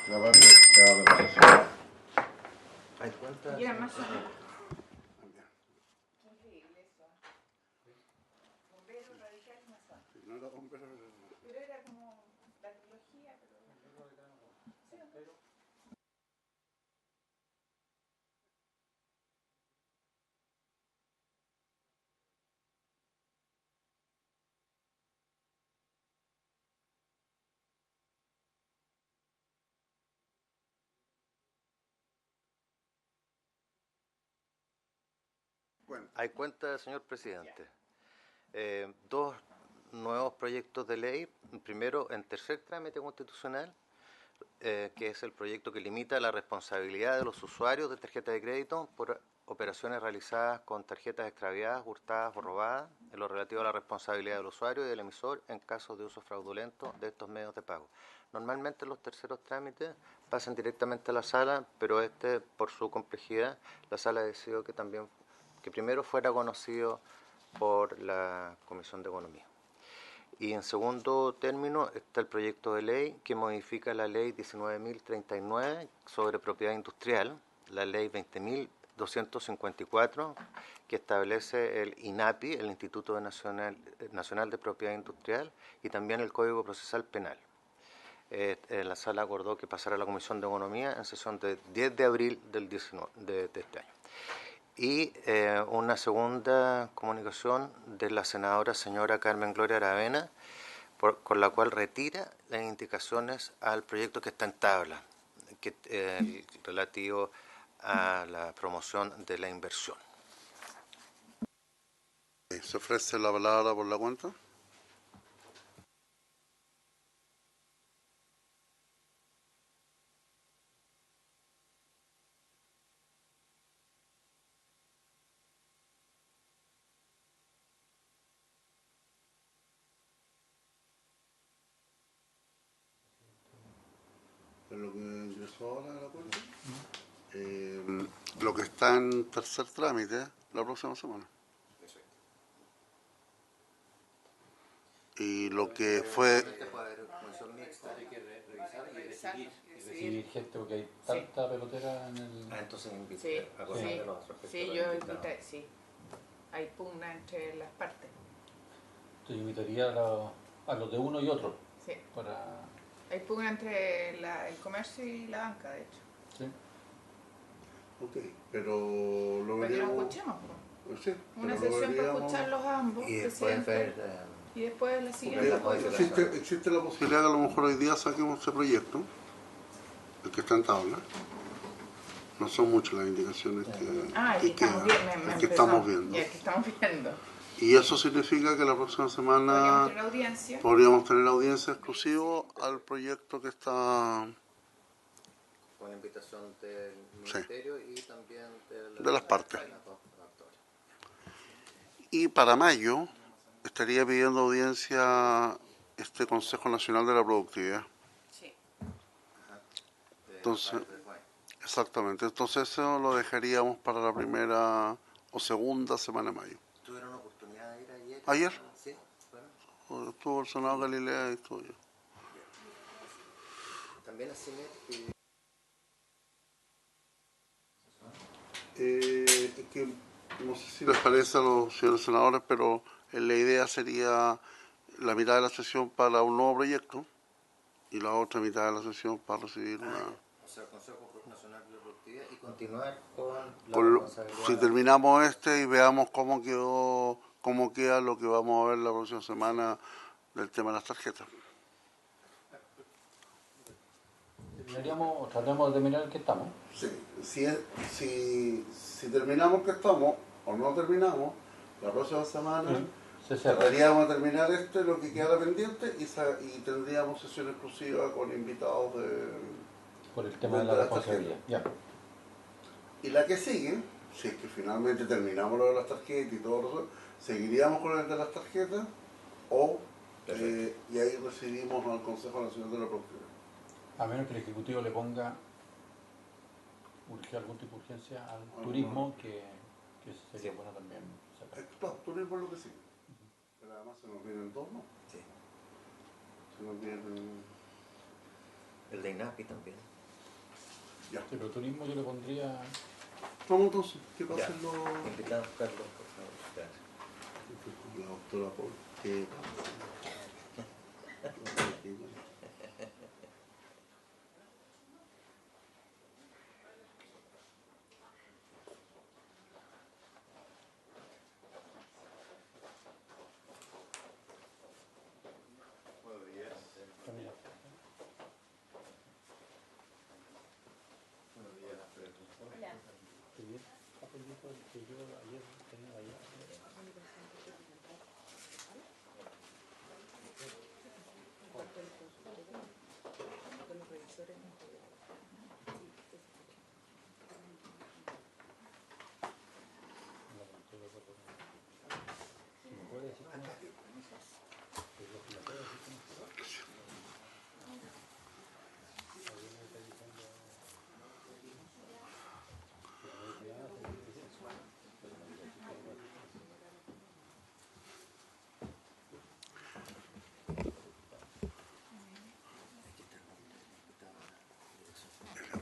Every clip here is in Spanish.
La parte de la presentación. ¿Hay cuántas? Ya, más o menos. No era bombero, Pero era como la trilogía, pero... bueno, Hay cuenta, señor presidente. Dos nuevos proyectos de ley. Primero, en tercer trámite constitucional, que es el proyecto que limita la responsabilidad de los usuarios de tarjeta de crédito por operaciones realizadas con tarjetas extraviadas, hurtadas o robadas, en lo relativo a la responsabilidad del usuario y del emisor en caso de uso fraudulento de estos medios de pago. Normalmente los terceros trámites pasan directamente a la sala, pero por su complejidad, la sala decidió que primero fuera conocido por la Comisión de Economía. Y en segundo término está el proyecto de ley que modifica la ley 19.039 sobre propiedad industrial, la ley 20.254 que establece el INAPI, el Instituto Nacional de Propiedad Industrial, y también el Código Procesal Penal. La sala acordó que pasara a la Comisión de Economía en sesión del 10 de abril de este año. Y una segunda comunicación de la senadora señora Carmen Gloria Aravena, con la cual retira las indicaciones al proyecto que está en tabla, relativo a la promoción de la inversión. ¿se ofrece la palabra por la cuenta? ¿Es lo que ingresó ahora a la cuenta? Lo que está en tercer trámite la próxima semana. Y lo que fue... Puede haber comisión mixta, hay que revisar y recibir gente, porque hay tanta pelotera en el... entonces Sí, acordándonos respecto sí, a los yo invitados. invité, sí. Hay pugna entre las partes. Yo invitaría a los de uno y otro. Sí. Para... Hay pugna entre el comercio y la banca, de hecho. ¿Sí? Ok, pero lo Para que nos veríamos... escuchemos. Sí, Una pero lo sesión para veríamos... escucharlos a ambos, Y después presidente, ver... y después la Porque siguiente. existe la posibilidad que a lo mejor hoy día saquemos ese proyecto, el que está en tabla. No son muchas las indicaciones El que estamos viendo. el que estamos viendo. Y el que estamos viendo. Y eso significa que la próxima semana podríamos tener audiencia exclusiva al proyecto que está... Con invitación del Ministerio y también de las partes. de las dos actores. Y para mayo estaría pidiendo audiencia este Consejo Nacional de la Productividad. Sí. Entonces, exactamente. Entonces eso lo dejaríamos para la primera o segunda semana de mayo. ¿Tuvieron oportunidad de ir ayer? ¿Ayer? Sí, bueno. Estuvo el senador Galilea y estuvo yo. También así Es que no sé si les parece a los señores senadores, pero la idea sería la mitad de la sesión para un nuevo proyecto y la otra mitad de la sesión para recibir una... O sea, Consejo Nacional de la Productividad y continuar con la responsabilidad. Si terminamos y veamos cómo queda lo que vamos a ver la próxima semana del tema de las tarjetas. Tratemos de terminar el que estamos. Sí, si terminamos el que estamos o no terminamos, la próxima semana trataríamos de terminar lo que queda pendiente y tendríamos sesión exclusiva con invitados por el tema de la responsabilidad. Ya. Y la que sigue, si es que finalmente terminamos lo de las tarjetas y todo eso, seguiríamos con el de las tarjetas y ahí recibimos al Consejo Nacional de la Productividad. A menos que el Ejecutivo le ponga algún tipo de urgencia al turismo, que sería bueno también sacar. Claro, turismo es lo que sigue. Pero además se nos vienen dos, ¿no? Sí. Se nos vienen... El de INAPI también. Ya. Sí, pero turismo yo le pondría... Vamos entonces, ¿qué Ya. pasa en los... Invitamos a Carlos, por favor. Gracias. La doctora Paul, ¿qué pasa?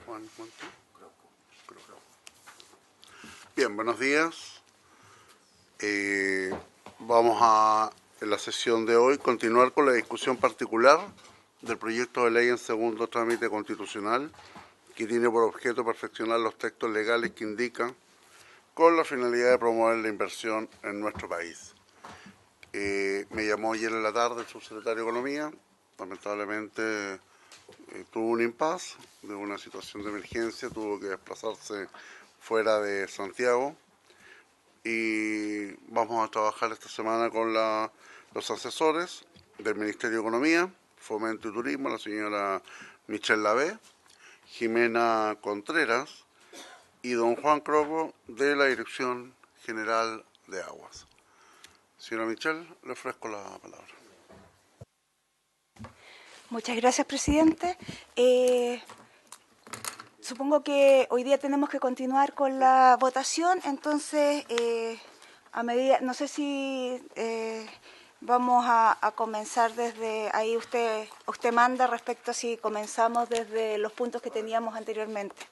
Juan Monti. Bien, buenos días. Vamos a, en la sesión de hoy, continuar con la discusión particular del proyecto de ley en segundo trámite constitucional, que tiene por objeto perfeccionar los textos legales que indican con la finalidad de promover la inversión en nuestro país. Me llamó ayer en la tarde el subsecretario de Economía, lamentablemente tuvo un impasse de una situación de emergencia, tuvo que desplazarse fuera de Santiago y vamos a trabajar esta semana con los asesores del Ministerio de Economía, Fomento y Turismo, la señora Michelle Lavé, Jimena Contreras y don Juan Croco de la Dirección General de Aguas. Señora Michelle, le ofrezco la palabra. Muchas gracias, presidente. Supongo que hoy día tenemos que continuar con la votación, entonces, a medida, no sé si vamos a comenzar desde ahí, usted manda respecto a si comenzamos desde los puntos que teníamos anteriormente.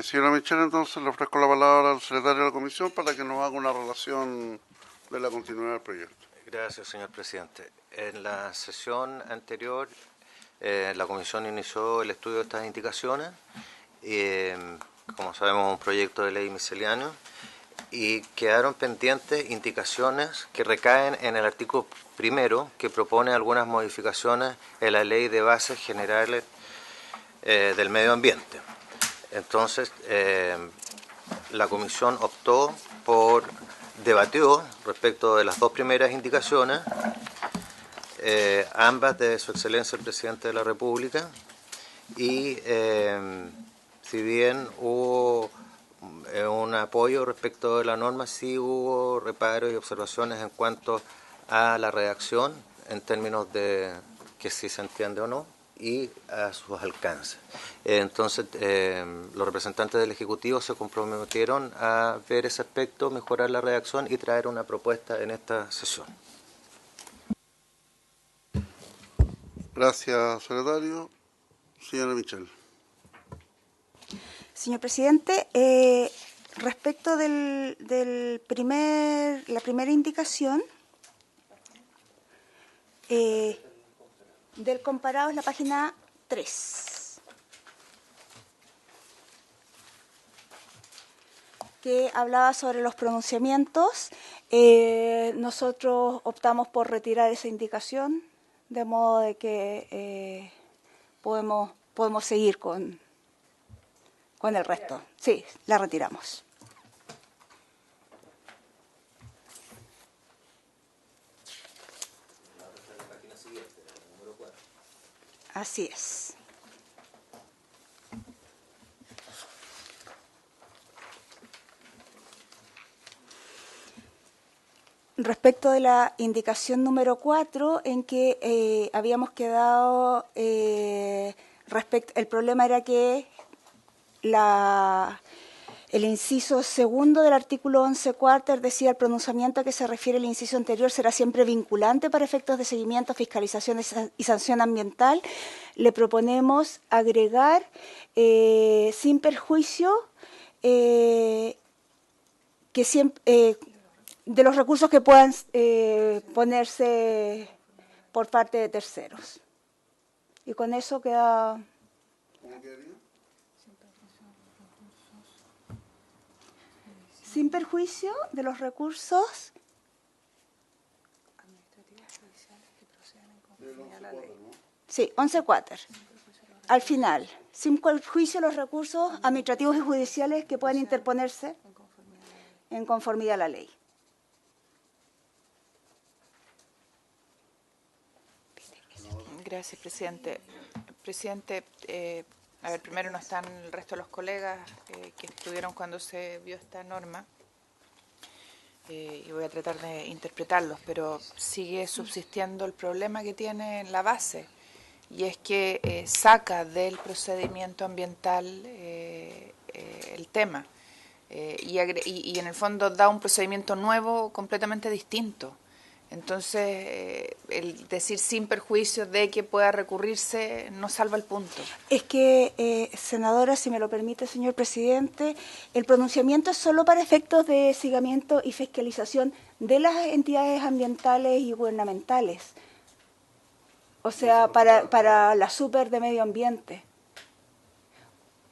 Señora Michelle, entonces le ofrezco la palabra al secretario de la comisión para que nos haga una relación de la continuidad del proyecto. Gracias, señor presidente. En la sesión anterior, la comisión inició el estudio de estas indicaciones, como sabemos, un proyecto de ley misceláneo, y quedaron pendientes indicaciones que recaen en el artículo primero, que propone algunas modificaciones en la Ley de Bases Generales del Medio Ambiente. Entonces, la comisión debatió respecto de las dos primeras indicaciones, ambas de Su Excelencia el Presidente de la República, y si bien hubo un apoyo respecto de la norma, sí hubo reparos y observaciones en cuanto a la redacción, en términos de que si se entiende o no, y a sus alcances. Entonces, los representantes del Ejecutivo se comprometieron a ver ese aspecto, mejorar la redacción y traer una propuesta en esta sesión. Gracias, secretario. Señora Michelle. Señor presidente, respecto la primera indicación, del comparado es la página 3, que hablaba sobre los pronunciamientos. Nosotros optamos por retirar esa indicación, de modo de que podemos seguir con el resto. Sí, la retiramos. Así es. Respecto de la indicación número 4, en que habíamos quedado, el problema era que El inciso segundo del artículo 11 cuarter decía: el pronunciamiento a que se refiere el inciso anterior será siempre vinculante para efectos de seguimiento, fiscalización y sanción ambiental. Le proponemos agregar sin perjuicio que siempre, de los recursos que puedan ponerse por parte de terceros. Y con eso queda... ¿Cómo quedaría? Sin perjuicio de los recursos Del 11.4, ¿no? sí, 11 cuater. Al final, sin perjuicio de los recursos administrativos y judiciales que puedan interponerse en conformidad a la ley. Gracias, presidente. Presidente, a ver, primero no están el resto de los colegas que estuvieron cuando se vio esta norma, y voy a tratar de interpretarlos, pero sigue subsistiendo el problema que tiene en la base, y es que saca del procedimiento ambiental el tema, y en el fondo da un procedimiento nuevo completamente distinto. Entonces, el decir sin perjuicio de que pueda recurrirse no salva el punto. Es que, senadora, si me lo permite, señor presidente, el pronunciamiento es solo para efectos de seguimiento y fiscalización de las entidades ambientales y gubernamentales. O sea, para la super de medio ambiente.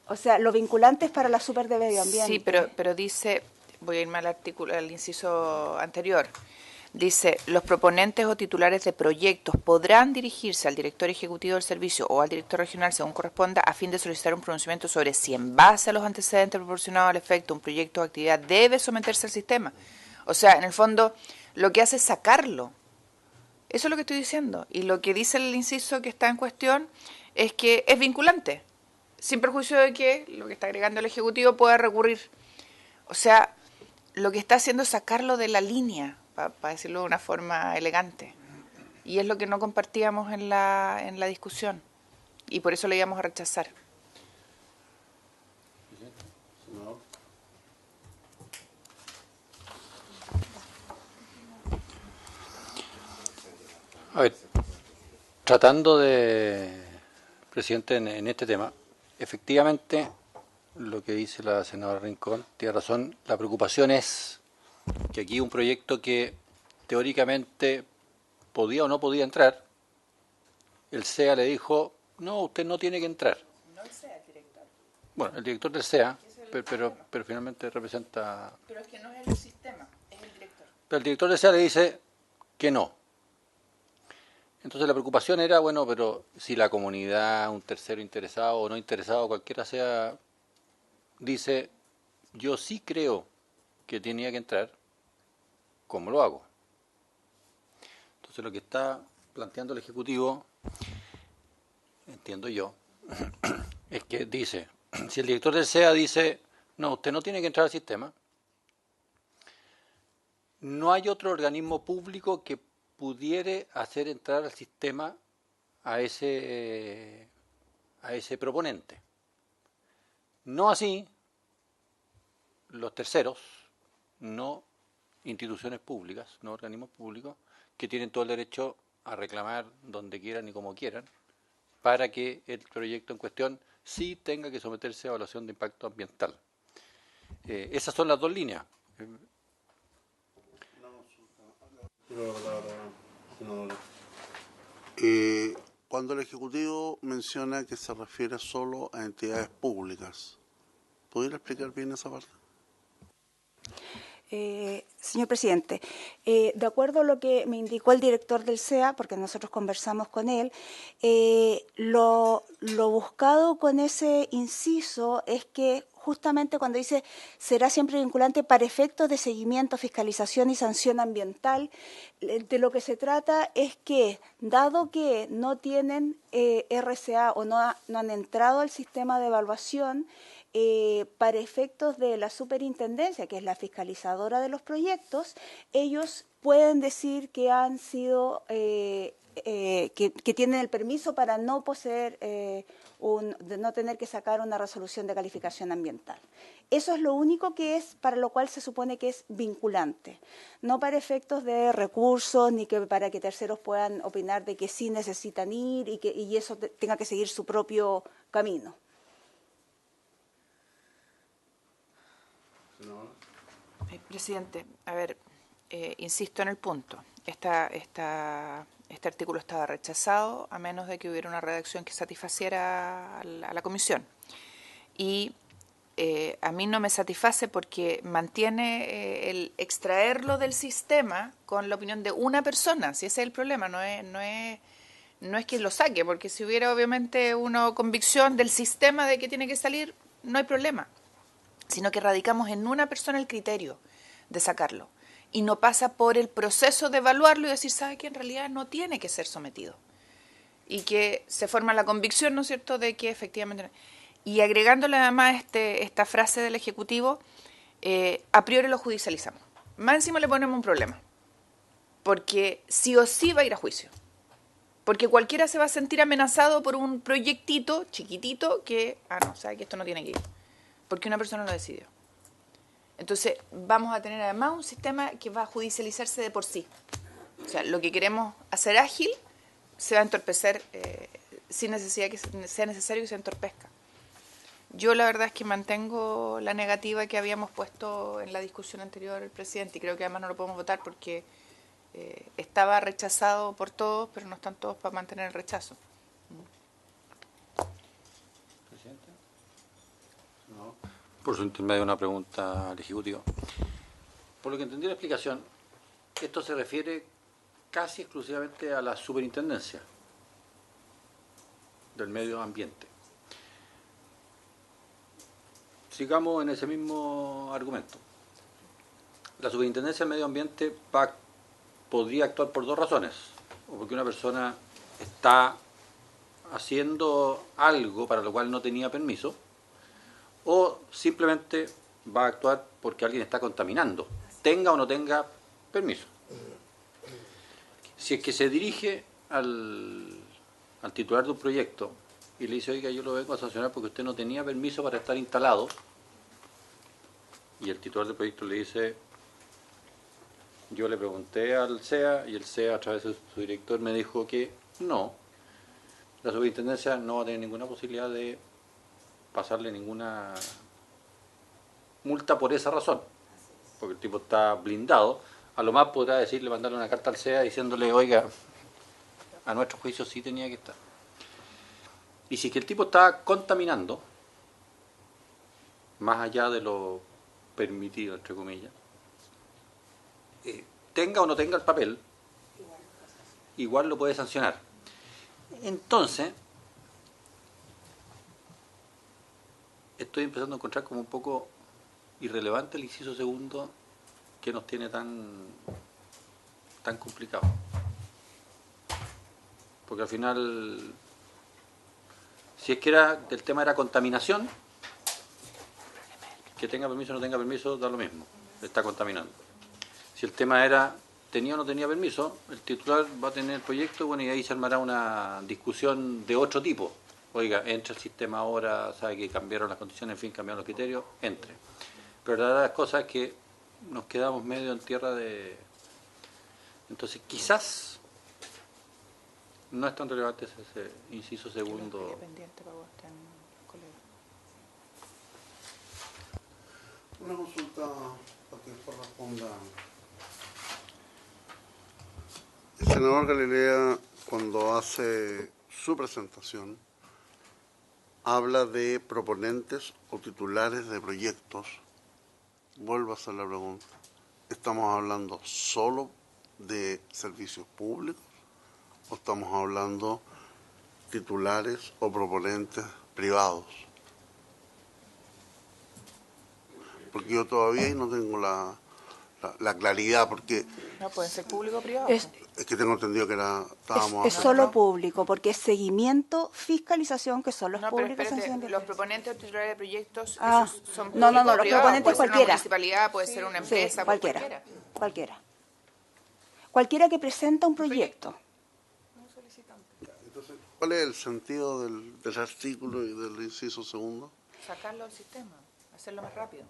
O sea, lo vinculante es para la super de medio ambiente. Sí, pero dice, voy a irme al artículo, al inciso anterior. Dice, los proponentes o titulares de proyectos podrán dirigirse al director ejecutivo del servicio o al director regional, según corresponda, a fin de solicitar un pronunciamiento sobre si en base a los antecedentes proporcionados al efecto un proyecto o actividad debe someterse al sistema. O sea, en el fondo, lo que hace es sacarlo. Eso es lo que estoy diciendo. Y lo que dice el inciso que está en cuestión es que es vinculante, sin perjuicio de que lo que está agregando el Ejecutivo pueda recurrir. O sea, lo que está haciendo es sacarlo de la línea, para decirlo de una forma elegante. Y es lo que no compartíamos en la discusión. Y por eso le íbamos a rechazar. No. A ver, tratando de, presidente, en este tema, efectivamente, lo que dice la senadora Rincón, tiene razón, la preocupación es que aquí un proyecto que teóricamente podía o no podía entrar, el SEA le dijo, no, usted no tiene que entrar. No el SEA, el director. Bueno, el director del SEA, pero finalmente representa... Pero es que no es el sistema, es el director. Pero el director del SEA le dice que no. Entonces la preocupación era, bueno, pero si la comunidad, un tercero interesado o no interesado, cualquiera sea, dice, yo sí creo que tenía que entrar, ¿cómo lo hago? Entonces lo que está planteando el Ejecutivo, entiendo yo, es que dice, si el director del SEA dice, no, usted no tiene que entrar al sistema, no hay otro organismo público que pudiere hacer entrar al sistema a ese proponente. No así los terceros, no instituciones públicas, no organismos públicos, que tienen todo el derecho a reclamar donde quieran y como quieran, para que el proyecto en cuestión sí tenga que someterse a evaluación de impacto ambiental. Esas son las dos líneas. Cuando el Ejecutivo menciona que se refiere solo a entidades públicas, ¿pudiera explicar bien esa parte? Señor presidente, de acuerdo a lo que me indicó el director del SEA, porque nosotros conversamos con él, lo buscado con ese inciso es que justamente cuando dice será siempre vinculante para efectos de seguimiento, fiscalización y sanción ambiental, de lo que se trata es que, dado que no tienen RCA o no han entrado al sistema de evaluación, para efectos de la superintendencia, que es la fiscalizadora de los proyectos, ellos pueden decir que han sido que tienen el permiso para no poseer, de no tener que sacar una resolución de calificación ambiental. Eso es lo único que es, para lo cual se supone que es vinculante, no para efectos de recursos ni que para que terceros puedan opinar de que sí necesitan ir y eso tenga que seguir su propio camino. Presidente, a ver, insisto en el punto. Este artículo estaba rechazado a menos de que hubiera una redacción que satisfaciera a la comisión. Y a mí no me satisface porque mantiene el extraerlo del sistema con la opinión de una persona. Si ese es el problema, no es que lo saque, porque si hubiera obviamente una convicción del sistema de que tiene que salir, no hay problema. Sino que radicamos en una persona el criterio de sacarlo. Y no pasa por el proceso de evaluarlo y decir, ¿sabe qué? En realidad no tiene que ser sometido. Y que se forma la convicción, ¿no es cierto?, de que efectivamente... Y agregándole además esta frase del Ejecutivo, a priori lo judicializamos. Más encima le ponemos un problema. Porque sí o sí va a ir a juicio. Porque cualquiera se va a sentir amenazado por un proyectito chiquitito que, no, sabe que esto no tiene que ir. Porque una persona lo decidió. Entonces, vamos a tener además un sistema que va a judicializarse de por sí. O sea, lo que queremos hacer ágil se va a entorpecer sin necesidad que sea necesario que se entorpezca. Yo la verdad es que mantengo la negativa que habíamos puesto en la discusión anterior el presidente y creo que además no lo podemos votar porque estaba rechazado por todos, pero no están todos para mantener el rechazo. ¿Presidente? No. Por su intermedio, una pregunta al Ejecutivo. Por lo que entendí la explicación, esto se refiere casi exclusivamente a la superintendencia del medio ambiente. Sigamos en ese mismo argumento. La superintendencia del medio ambiente podría actuar por dos razones. O porque una persona está haciendo algo para lo cual no tenía permiso, o simplemente va a actuar porque alguien está contaminando, tenga o no tenga permiso. Si es que se dirige al titular de un proyecto y le dice, oiga, yo lo vengo a sancionar porque usted no tenía permiso para estar instalado, y el titular del proyecto le dice, yo le pregunté al CEA y el CEA a través de su director me dijo que no, la superintendencia no va a tener ninguna posibilidad de pasarle ninguna multa por esa razón, porque el tipo está blindado. A lo más podrá decirle, mandarle una carta al CEA diciéndole, oiga, a nuestro juicio sí tenía que estar. Y si es que el tipo está contaminando, más allá de lo permitido, entre comillas, tenga o no tenga el papel, igual lo puede sancionar. Entonces, estoy empezando a encontrar como un poco irrelevante el inciso segundo que nos tiene tan complicado. Porque al final, si es que el tema era contaminación, que tenga permiso o no tenga permiso, da lo mismo, está contaminando. Si el tema era, tenía o no tenía permiso, el titular va a tener el proyecto, bueno, y ahí se armará una discusión de otro tipo. Oiga, entra el sistema ahora, sabe que cambiaron las condiciones, en fin, cambiaron los criterios, entre. Pero la verdad de las cosas es que nos quedamos medio en tierra de... Entonces, quizás no es tan relevante ese inciso segundo. Una consulta para que corresponda. El senador Galilea, cuando hace su presentación, habla de proponentes o titulares de proyectos. Vuelvo a hacer la pregunta. ¿Estamos hablando solo de servicios públicos o estamos hablando titulares o proponentes privados? Porque yo todavía no tengo la claridad, porque... No, puede ser público o privado. Es que tengo entendido que estábamos... Es solo público, porque es seguimiento, fiscalización, que son los públicos. Pero espérate, los proponentes o titulares de proyectos son no, los privados. proponentes Puede ser cualquiera. Una municipalidad, puede ser una empresa, cualquiera. Cualquiera que presenta un proyecto. ¿Cuál es el sentido del artículo y del inciso segundo? Sacarlo del sistema, hacerlo más rápido.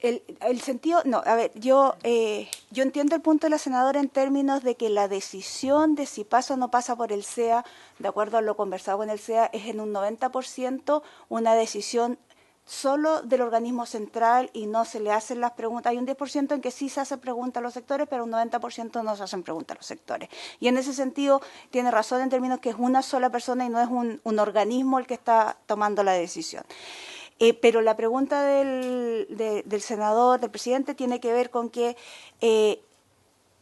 El sentido, no, a ver, yo entiendo el punto de la senadora en términos de que la decisión de si pasa o no pasa por el SEA, de acuerdo a lo conversado con el SEA, es en un 90% una decisión solo del organismo central y no se le hacen las preguntas. Hay un 10% en que sí se hacen preguntas a los sectores, pero un 90% no se hacen preguntas a los sectores. Y en ese sentido tiene razón en términos que es una sola persona y no es un organismo el que está tomando la decisión. Pero la pregunta del senador, del presidente, tiene que ver con que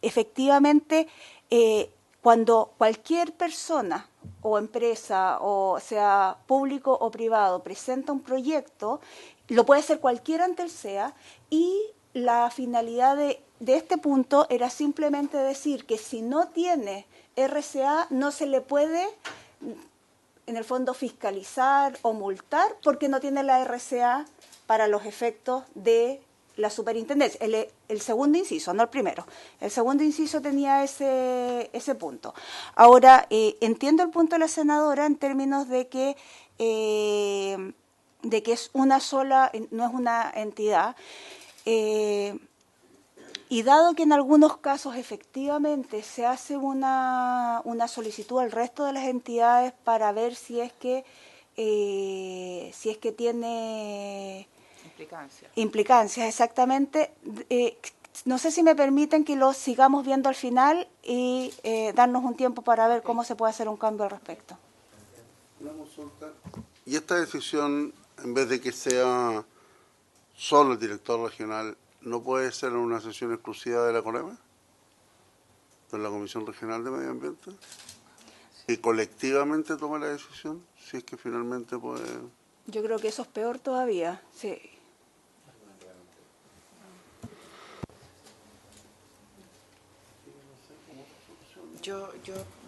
efectivamente cuando cualquier persona o empresa, o sea público o privado, presenta un proyecto, lo puede hacer cualquiera ante el SEA, y la finalidad de este punto era simplemente decir que si no tiene RCA no se le puede, en el fondo, fiscalizar o multar porque no tiene la RCA para los efectos de la superintendencia. El segundo inciso, no el primero. El segundo inciso tenía ese punto. Ahora, entiendo el punto de la senadora en términos de que es una sola, no es una entidad. Y dado que en algunos casos efectivamente se hace una solicitud al resto de las entidades para ver si es que tiene implicancias, exactamente, no sé si me permiten que lo sigamos viendo al final y darnos un tiempo para ver cómo se puede hacer un cambio al respecto. Una consulta. ¿Y esta decisión, en vez de que sea solo el director regional, no puede ser en una sesión exclusiva de la CONEME, de la Comisión Regional de Medio Ambiente, y colectivamente tome la decisión, si es que finalmente puede? Yo creo que eso es peor todavía, sí. Yo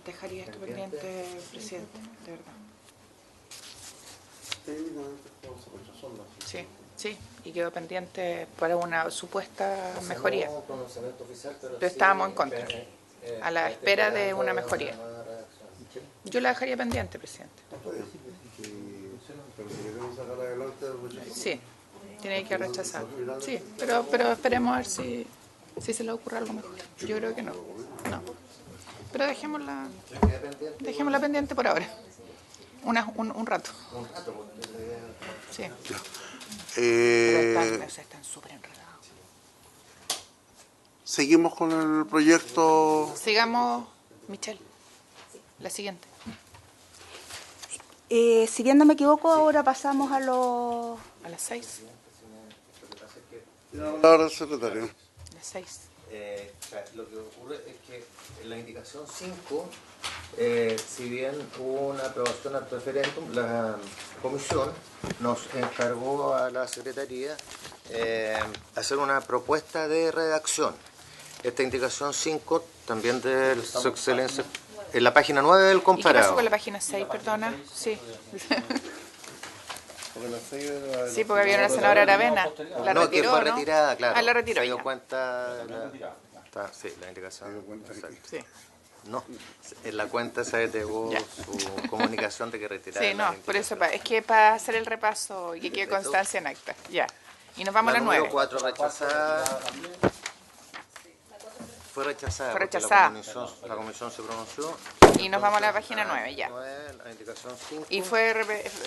dejaría esto pendiente, presidente, de verdad. Sí, sí, y quedó pendiente para una supuesta mejoría. Pero estábamos en contra, a la espera de una mejoría. Yo la dejaría pendiente, presidente. Sí, tiene que rechazar. Sí, pero esperemos a ver si se le ocurre algo mejor. Yo creo que no. Pero dejémosla pendiente por ahora. Un rato. Sí. Pero están súper enredados. Seguimos con el proyecto. Sigamos, Michelle. La siguiente. Si bien no me equivoco, ahora pasamos a las 6. La palabra del secretario. Las 6. Lo que ocurre es que en la indicación 5, si bien hubo una aprobación al referéndum, la comisión nos encargó a la Secretaría hacer una propuesta de redacción. Esta indicación 5, también de su excelencia, en la página 9 del comparado. ¿Y qué pasó con la página 6, perdona? Sí. Sí, porque había una senadora Aravena. La retiró, que fue retirada, claro. La retiró. Se dio cuenta. Sí, la indicación. Sí. No, en la cuenta se detuvo su comunicación de que retirara. Sí, no, por eso, es que para hacer el repaso y que quede constancia en acta. Ya. Y nos vamos a la 9. 4 rechazada. Fue rechazada. La comisión se pronunció. Y nos vamos a la página 9, ya. La indicación 5. Y fue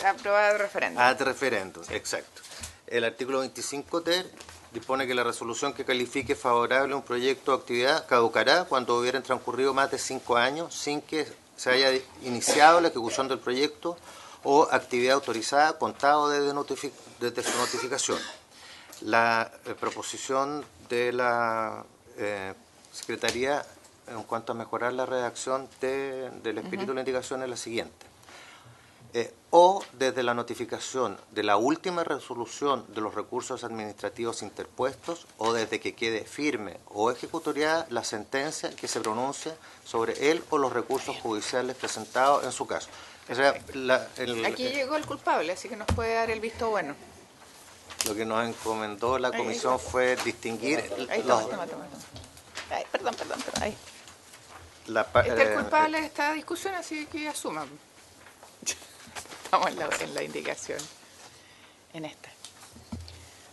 aprobada de referéndum. De referéndum, exacto. El artículo 25 ter dispone que la resolución que califique favorable un proyecto o actividad caducará cuando hubieran transcurrido más de 5 años sin que se haya iniciado la ejecución del proyecto o actividad autorizada contado desde su notificación. La proposición de la Secretaría en cuanto a mejorar la redacción del espíritu de la indicación es la siguiente. O desde la notificación de la última resolución de los recursos administrativos interpuestos o desde que quede firme o ejecutoriada la sentencia que se pronuncie sobre él o los recursos judiciales presentados en su caso. O sea, aquí llegó el culpable, así que nos puede dar el visto bueno. Lo que nos encomendó la comisión fue distinguir toma. Ay, perdón. Ahí. El culpable de esta discusión, así que asuman. estamos en la indicación, en esta.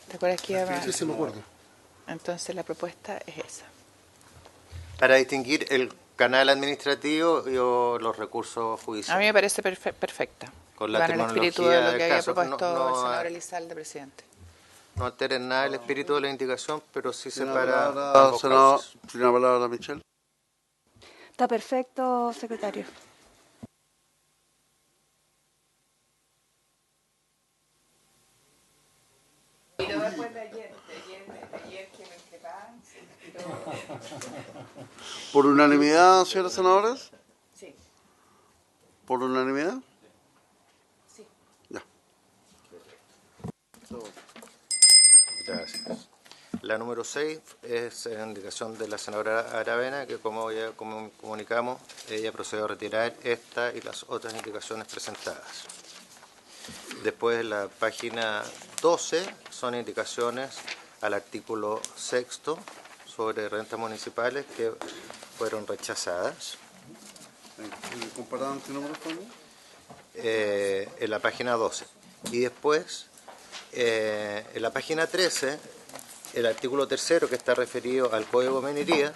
¿Te acuerdas que iba? Sí, sí, me acuerdo. Entonces la propuesta es esa. Para distinguir el canal administrativo y los recursos judiciales. A mí me parece perfecta. Con la Va en el terminología espíritu de lo del que había caso. propuesto No, el senador Elizalde, presidente. No alteren nada el espíritu de la indicación, pero sí Tiene separa la ambos palabra, casos. tiene la palabra Michelle. Está perfecto, secretario. Pero después de ayer que me increpaban, ¿Por unanimidad, señoras senadoras? sí. ¿Por unanimidad? Sí. Ya. Gracias. La número 6 es en indicación de la senadora Aravena, que como ya comunicamos, ella procedió a retirar esta y las otras indicaciones presentadas. Después, la página 12 son indicaciones al artículo 6 sobre rentas municipales que fueron rechazadas. ¿Comparado en qué número estamos? En la página 12. Y después, en la página 13, el artículo 3 que está referido al Código de Minería,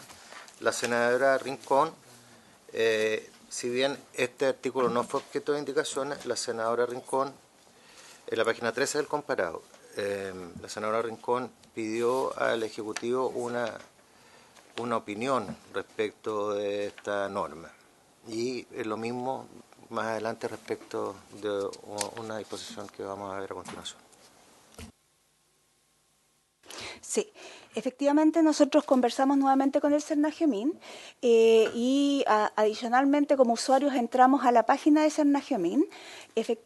la senadora Rincón, si bien este artículo no fue objeto de indicaciones, la senadora Rincón, en la página 13 del comparado, la senadora Rincón pidió al Ejecutivo una opinión respecto de esta norma. Y lo mismo más adelante respecto de una disposición que vamos a ver a continuación. Sí, efectivamente nosotros conversamos nuevamente con el Cernagiomín y adicionalmente como usuarios entramos a la página de Cernagiomín.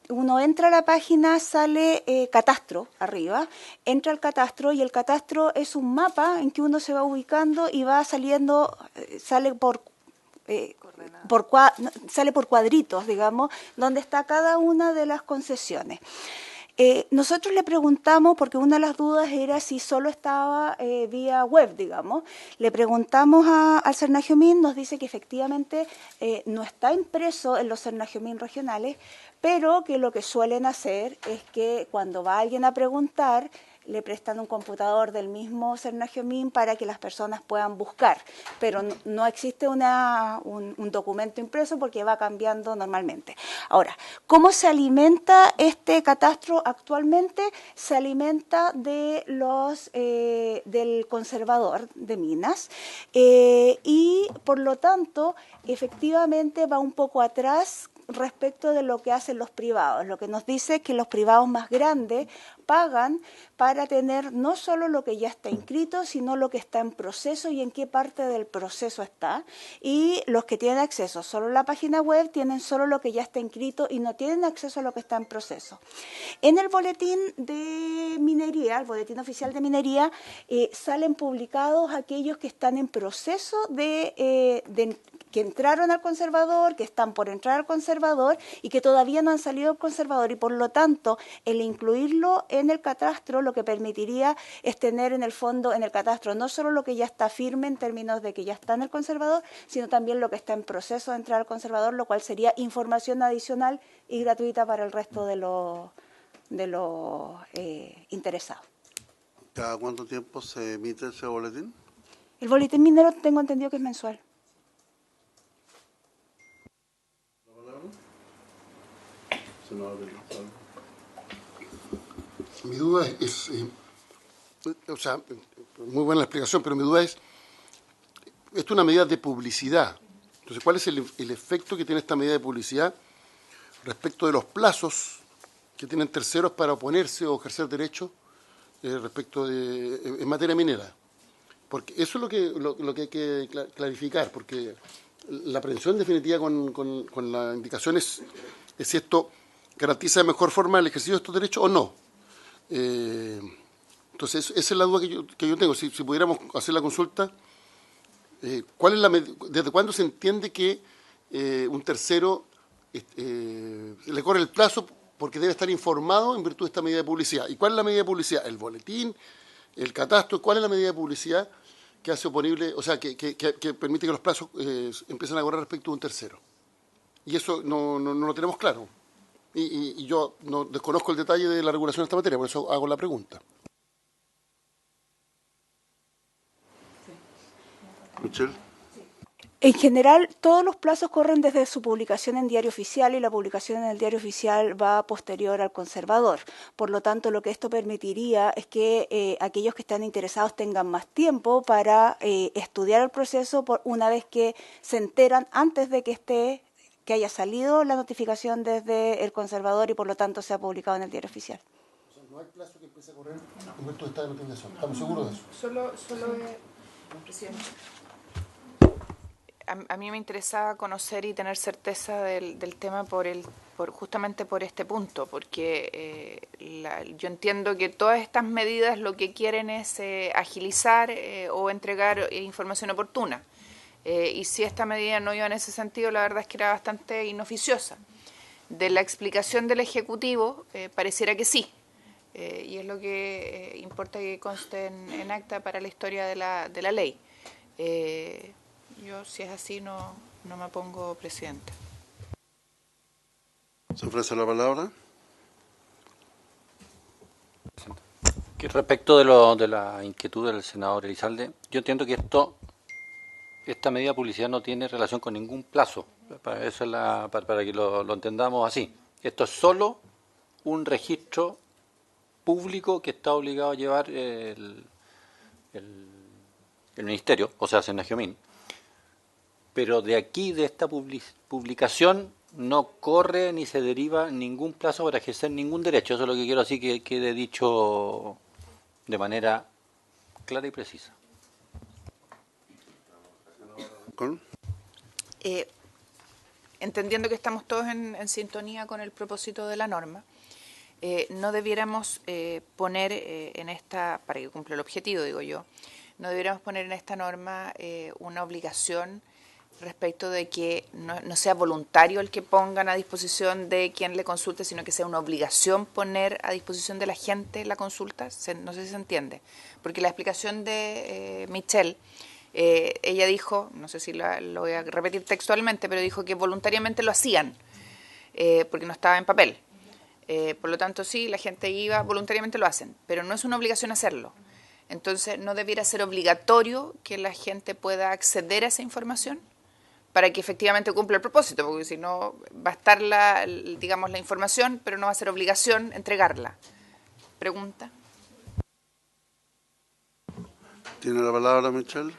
Uno entra a la página, sale catastro arriba, entra al catastro y el catastro es un mapa en que uno se va ubicando y va saliendo, sale por cuadritos, digamos, donde está cada una de las concesiones. Nosotros le preguntamos, porque una de las dudas era si solo estaba vía web, digamos, le preguntamos al Cernagiomín, nos dice que efectivamente no está impreso en los Cernagiomín regionales, pero que lo que suelen hacer es que cuando va alguien a preguntar, le prestan un computador del mismo Cernagiomín para que las personas puedan buscar, pero no existe un documento impreso porque va cambiando normalmente. Ahora, ¿cómo se alimenta este catastro actualmente? Se alimenta de del conservador de minas y por lo tanto efectivamente va un poco atrás respecto de lo que hacen los privados. Lo que nos dice es que los privados más grandes pagan para tener no solo lo que ya está inscrito, sino lo que está en proceso y en qué parte del proceso está. Y los que tienen acceso solo a la página web tienen solo lo que ya está inscrito y no tienen acceso a lo que está en proceso. En el boletín de minería, el boletín oficial de minería, salen publicados aquellos que están en proceso que entraron al conservador, que están por entrar al conservador y que todavía no han salido del conservador y por lo tanto el incluirlo en el catastro lo que permitiría es tener en el fondo, en el catastro, no solo lo que ya está firme en términos de que ya está en el conservador, sino también lo que está en proceso de entrar al conservador, lo cual sería información adicional y gratuita para el resto de los interesados. ¿Cada cuánto tiempo se emite ese boletín? El boletín minero tengo entendido que es mensual. Mi duda es o sea, muy buena la explicación, pero mi duda es, esto es una medida de publicidad. Entonces, ¿cuál es el efecto que tiene esta medida de publicidad respecto de los plazos que tienen terceros para oponerse o ejercer derechos respecto en materia minera? Porque eso es lo que hay que clarificar, porque la aprehensión definitiva con la indicación es si esto garantiza de mejor forma el ejercicio de estos derechos o no. Entonces, esa es la duda que yo tengo. Si pudiéramos hacer la consulta, ¿desde cuándo se entiende que un tercero le corre el plazo porque debe estar informado en virtud de esta medida de publicidad? ¿Y cuál es la medida de publicidad? ¿El boletín? ¿El catastro? ¿Cuál es la medida de publicidad que hace oponible, o sea, que permite que los plazos empiecen a correr respecto de un tercero? Y eso no lo tenemos claro. Y yo no desconozco el detalle de la regulación de esta materia, por eso hago la pregunta. Michelle. En general, todos los plazos corren desde su publicación en Diario Oficial y la publicación en el Diario Oficial va posterior al conservador. Por lo tanto, lo que esto permitiría es que aquellos que están interesados tengan más tiempo para estudiar el proceso una vez que se enteran antes de que haya salido la notificación desde el conservador y por lo tanto sea publicado en el Diario Oficial. O sea, no hay plazo que empiece a correr en virtud de esta notificación. ¿Estamos seguros de eso? Solo presidente. A mí me interesaba conocer y tener certeza del tema justamente por este punto, porque yo entiendo que todas estas medidas lo que quieren es agilizar o entregar información oportuna. Y si esta medida no iba en ese sentido, la verdad es que era bastante inoficiosa. De la explicación del Ejecutivo, pareciera que sí. Y es lo que importa que conste en acta para la historia de la ley. Yo, si es así, no me pongo presidente. ¿Se ofrece la palabra? Respecto de la inquietud del senador Elizalde, yo entiendo que esta medida de publicidad no tiene relación con ningún plazo, para que lo entendamos así. Esto es solo un registro público que está obligado a llevar el Ministerio, o sea, Senagiomin. Pero de aquí, de esta publicación, no corre ni se deriva ningún plazo para ejercer ningún derecho. Eso es lo que quiero así que quede dicho de manera clara y precisa. Entendiendo que estamos todos en sintonía con el propósito de la norma, no debiéramos poner en esta, para que cumpla el objetivo, digo yo, no debiéramos poner en esta norma una obligación respecto de que no sea voluntario el que pongan a disposición de quien le consulte, sino que sea una obligación poner a disposición de la gente la consulta. No sé si se entiende. Porque la explicación de Michelle, ella dijo, no sé si lo voy a repetir textualmente, pero dijo que voluntariamente lo hacían, porque no estaba en papel. Por lo tanto, sí, la gente iba, voluntariamente lo hacen, pero no es una obligación hacerlo. Entonces, ¿no debiera ser obligatorio que la gente pueda acceder a esa información para que efectivamente cumpla el propósito? Porque si no, va a estar la información, pero no va a ser obligación entregarla. ¿Pregunta? ¿Tiene la palabra Michelle?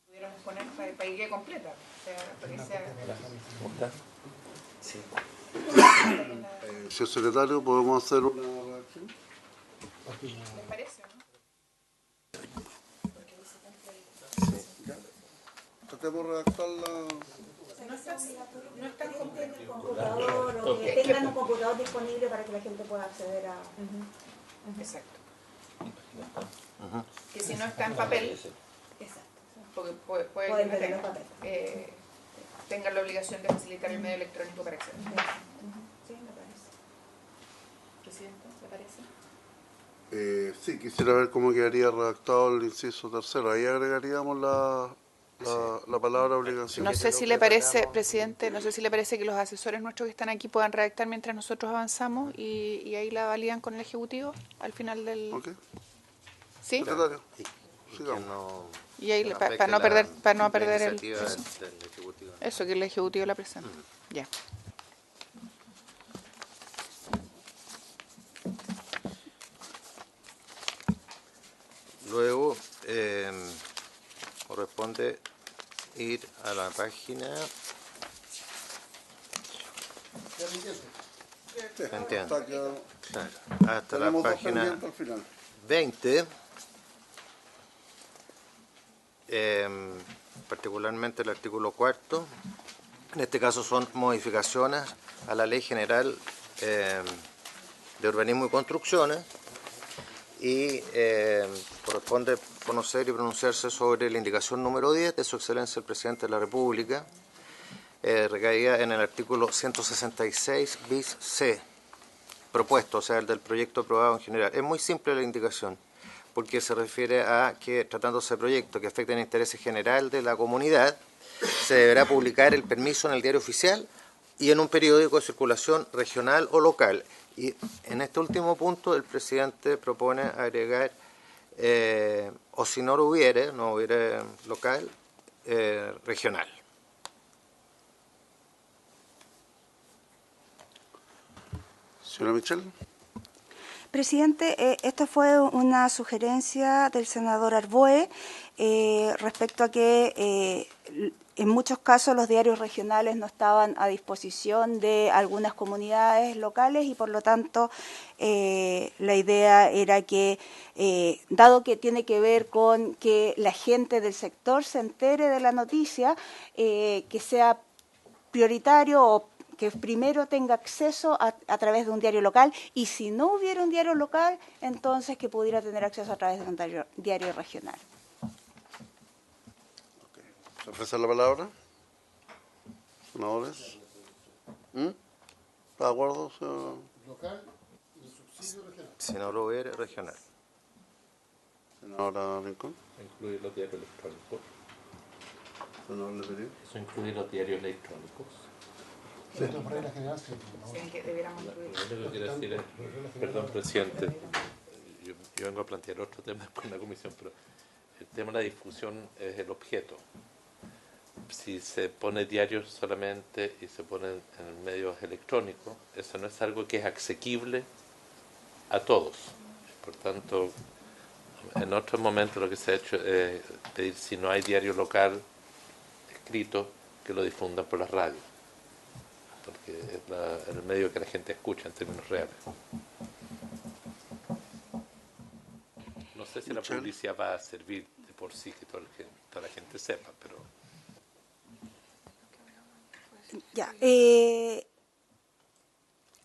Pudiéramos poner para que quede completa. Sí. Señor secretario, ¿podemos hacer una reacción? ¿Les parece, no? Tratemos de redactarla. No están completos. Computador o que tengan un computador disponible para que la gente pueda acceder a... Exacto. Que si no está en papel, Exacto. porque puede Pueden que no tenerlo en tengan, papel. tengan la obligación de facilitar el medio electrónico para acceder. Sí, me parece. Presidente, ¿le parece? Sí, quisiera ver cómo quedaría redactado el inciso tercero. Ahí agregaríamos la palabra obligación. No sé si le parece, presidente, no sé si le parece que los asesores nuestros que están aquí puedan redactar mientras nosotros avanzamos y ahí la validan con el Ejecutivo al final del... ¿Ok? ¿Sí? Secretario. Y que Sigamos. Y ahí, afecte para no perder la el... iniciativa Eso, del Ejecutivo. eso, que el Ejecutivo la presente. Ya. Luego corresponde ir a la página. Entiendo. Hasta que Claro, hasta la tenemos dos página pendientes al final. 20, particularmente el artículo 4. En este caso son modificaciones a la Ley General de Urbanismo y Construcciones, y corresponde conocer y pronunciarse sobre la indicación número 10 de Su Excelencia el Presidente de la República, recaída en el artículo 166 bis C, propuesto, o sea, el del proyecto aprobado en general. Es muy simple la indicación, porque se refiere a que, tratándose de proyectos que afecten el interés general de la comunidad, se deberá publicar el permiso en el diario oficial y en un periódico de circulación regional o local. Y en este último punto el presidente propone agregar, o si no lo hubiere, no hubiere local, regional. Señora Michel. Presidente, esta fue una sugerencia del senador Arboe respecto a que en muchos casos los diarios regionales no estaban a disposición de algunas comunidades locales y por lo tanto la idea era que, dado que tiene que ver con que la gente del sector se entere de la noticia, que sea prioritario o que primero tenga acceso a través de un diario local y si no hubiera un diario local, entonces que pudiera tener acceso a través de un diario regional. Okay. ¿Se ofrece la palabra? ¿Senadores? ¿Está de acuerdo, señor? Local y subsidio regional. Si no lo hubiere, regional. Senadora Rincón. Incluir los diarios electrónicos. Senador Leperín. Eso incluye los diarios electrónicos. Sí. Por regla general, sí. Lo único que quiero decir es, perdón, presidente, yo vengo a plantear otro tema con la comisión, pero el tema de la difusión es el objeto. Si se pone diarios solamente y se pone en medios electrónicos, eso no es algo que es asequible a todos. Por tanto, en otros momentos lo que se ha hecho es pedir, si no hay diario local escrito, que lo difundan por las radios, porque es el medio que la gente escucha en términos reales. No sé si la publicidad va a servir de por sí que toda la gente sepa, pero... Ya,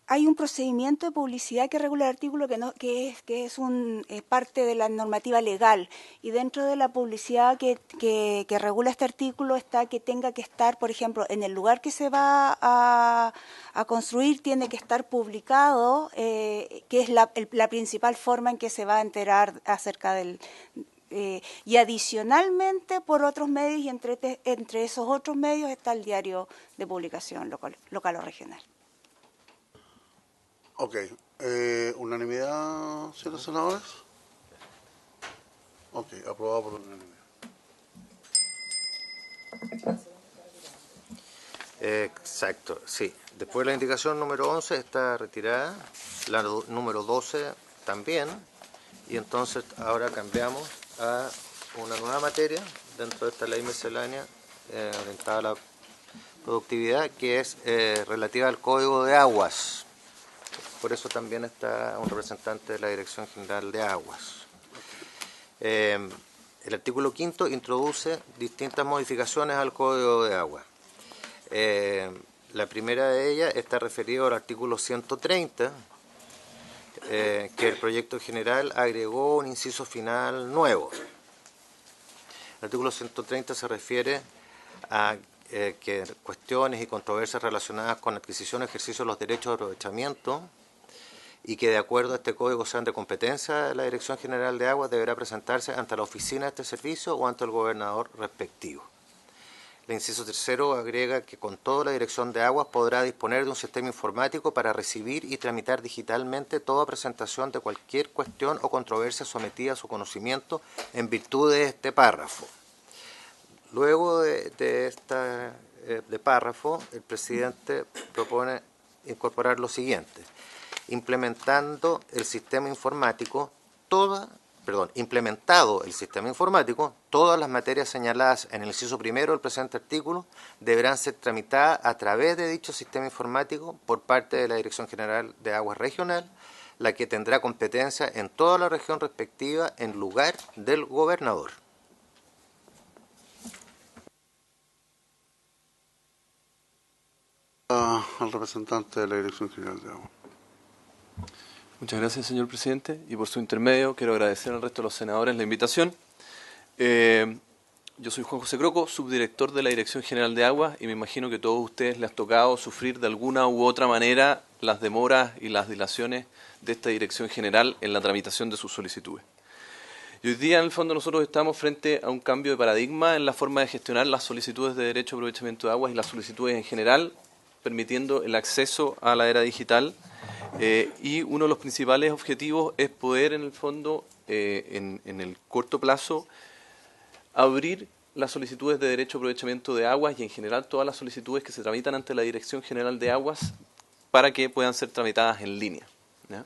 hay un procedimiento de publicidad que regula el artículo que es parte de la normativa legal y dentro de la publicidad que regula este artículo está que tenga que estar, por ejemplo, en el lugar que se va a construir tiene que estar publicado, que es la principal forma en que se va a enterar acerca del... y adicionalmente por otros medios y entre esos otros medios está el diario de publicación local o regional. Ok. ¿Unanimidad, señores senadores? Ok, aprobado por unanimidad. Exacto, sí. Después la indicación número 11 está retirada, la número 12 también, y entonces ahora cambiamos a una nueva materia dentro de esta ley miscelánea orientada a la productividad, que es relativa al Código de Aguas. Por eso también está un representante de la Dirección General de Aguas. El artículo 5 introduce distintas modificaciones al Código de Aguas. La primera de ellas está referida al artículo 130, que el proyecto general agregó un inciso final nuevo. El artículo 130 se refiere a que cuestiones y controversias relacionadas con adquisición y ejercicio de los derechos de aprovechamiento y que de acuerdo a este código sean de competencia de la Dirección General de Aguas deberá presentarse ante la oficina de este servicio o ante el gobernador respectivo. El inciso tercero agrega que con todo la Dirección de Aguas podrá disponer de un sistema informático para recibir y tramitar digitalmente toda presentación de cualquier cuestión o controversia sometida a su conocimiento en virtud de este párrafo. Luego de este párrafo, el presidente propone incorporar lo siguiente: implementado el sistema informático, todas las materias señaladas en el inciso primero del presente artículo deberán ser tramitadas a través de dicho sistema informático por parte de la Dirección General de Aguas Regional, la que tendrá competencia en toda la región respectiva en lugar del gobernador. Al representante de la Dirección General de Agua. Muchas gracias, señor presidente, y por su intermedio quiero agradecer al resto de los senadores la invitación. Yo soy Juan José Croco, subdirector de la Dirección General de Aguas, y me imagino que a todos ustedes les ha tocado sufrir de alguna u otra manera las demoras y las dilaciones de esta Dirección General en la tramitación de sus solicitudes. Y hoy día, en el fondo, nosotros estamos frente a un cambio de paradigma en la forma de gestionar las solicitudes de derecho a aprovechamiento de aguas y las solicitudes en general, permitiendo el acceso a la era digital. Y uno de los principales objetivos es poder, en el fondo, en el corto plazo, abrir las solicitudes de derecho a aprovechamiento de aguas y, en general, todas las solicitudes que se tramitan ante la Dirección General de Aguas para que puedan ser tramitadas en línea, ¿ya?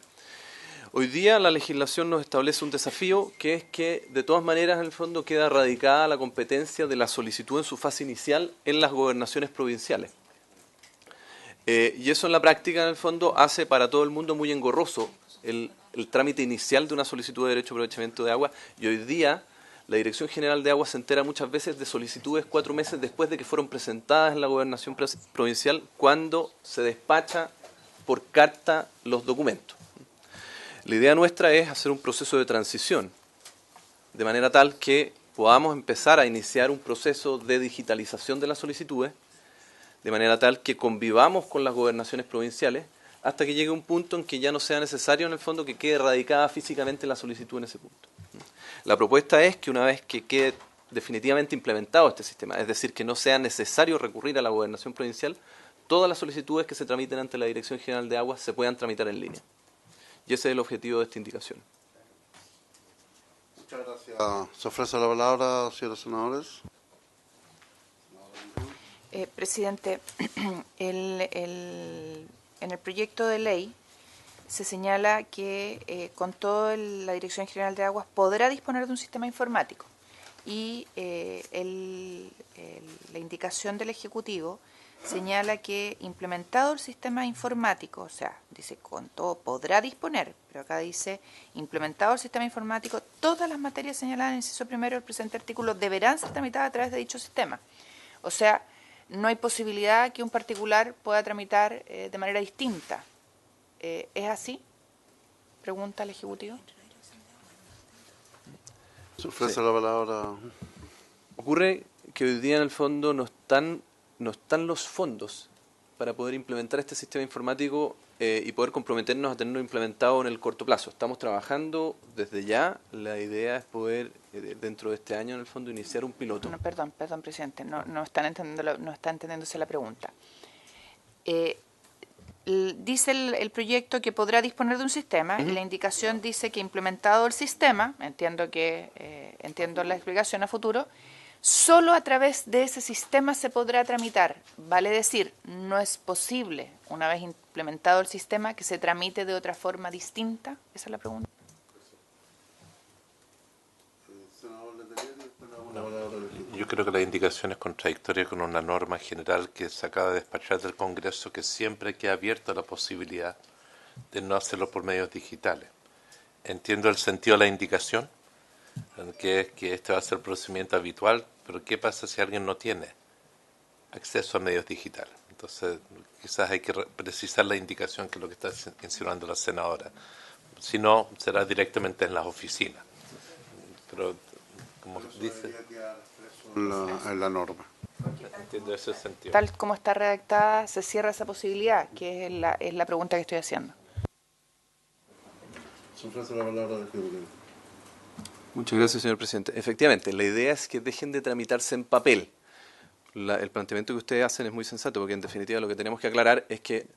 Hoy día la legislación nos establece un desafío, que es que de todas maneras en el fondo queda radicada la competencia de la solicitud en su fase inicial en las gobernaciones provinciales. Y eso en la práctica en el fondo hace para todo el mundo muy engorroso el trámite inicial de una solicitud de derecho a aprovechamiento de agua, y hoy día la Dirección General de Aguas se entera muchas veces de solicitudes 4 meses después de que fueron presentadas en la gobernación provincial, cuando se despacha por carta los documentos. La idea nuestra es hacer un proceso de transición, de manera tal que podamos empezar a iniciar un proceso de digitalización de las solicitudes, de manera tal que convivamos con las gobernaciones provinciales hasta que llegue un punto en que ya no sea necesario en el fondo que quede radicada físicamente la solicitud en ese punto. La propuesta es que una vez que quede definitivamente implementado este sistema, es decir, que no sea necesario recurrir a la gobernación provincial, todas las solicitudes que se tramiten ante la Dirección General de Aguas se puedan tramitar en línea. Y ese es el objetivo de esta indicación. Muchas gracias. Se ofrece la palabra, señores senadores. Presidente, en el proyecto de ley se señala que con todo la Dirección General de Aguas podrá disponer de un sistema informático, y la indicación del Ejecutivo señala que implementado el sistema informático, o sea, dice con todo podrá disponer, pero acá dice implementado el sistema informático, todas las materias señaladas en el inciso primero del presente artículo deberán ser tramitadas a través de dicho sistema. O sea, no hay posibilidad que un particular pueda tramitar de manera distinta. ¿Es así? Pregunta el Ejecutivo. Se ofrece la palabra. Ocurre que hoy día en el fondo no están los fondos para poder implementar este sistema informático y poder comprometernos a tenerlo implementado en el corto plazo. Estamos trabajando desde ya. La idea es poder, dentro de este año, en el fondo, iniciar un piloto. No, perdón, presidente, no está entendiéndose la pregunta. Dice el proyecto que podrá disponer de un sistema, y la indicación dice que implementado el sistema, entiendo la explicación a futuro, solo a través de ese sistema se podrá tramitar. Vale decir, no es posible, una vez implementado el sistema, que se tramite de otra forma distinta. Esa es la pregunta. Yo creo que la indicación es contradictoria con una norma general que se acaba de despachar del Congreso, que siempre queda abierta la posibilidad de no hacerlo por medios digitales. Entiendo el sentido de la indicación, que es que este va a ser el procedimiento habitual, pero ¿qué pasa si alguien no tiene acceso a medios digitales? Entonces, quizás hay que precisar la indicación, que es lo que está insinuando la senadora. Si no, será directamente en las oficinas. Pero, como dice, en la norma. entiendo ese sentido. Tal como está redactada, se cierra esa posibilidad, que es la pregunta que estoy haciendo. Se ofrece la palabra del Ejecutivo. Muchas gracias, señor presidente. Efectivamente, la idea es que dejen de tramitarse en papel. El planteamiento que ustedes hacen es muy sensato, porque en definitiva lo que tenemos que aclarar es que,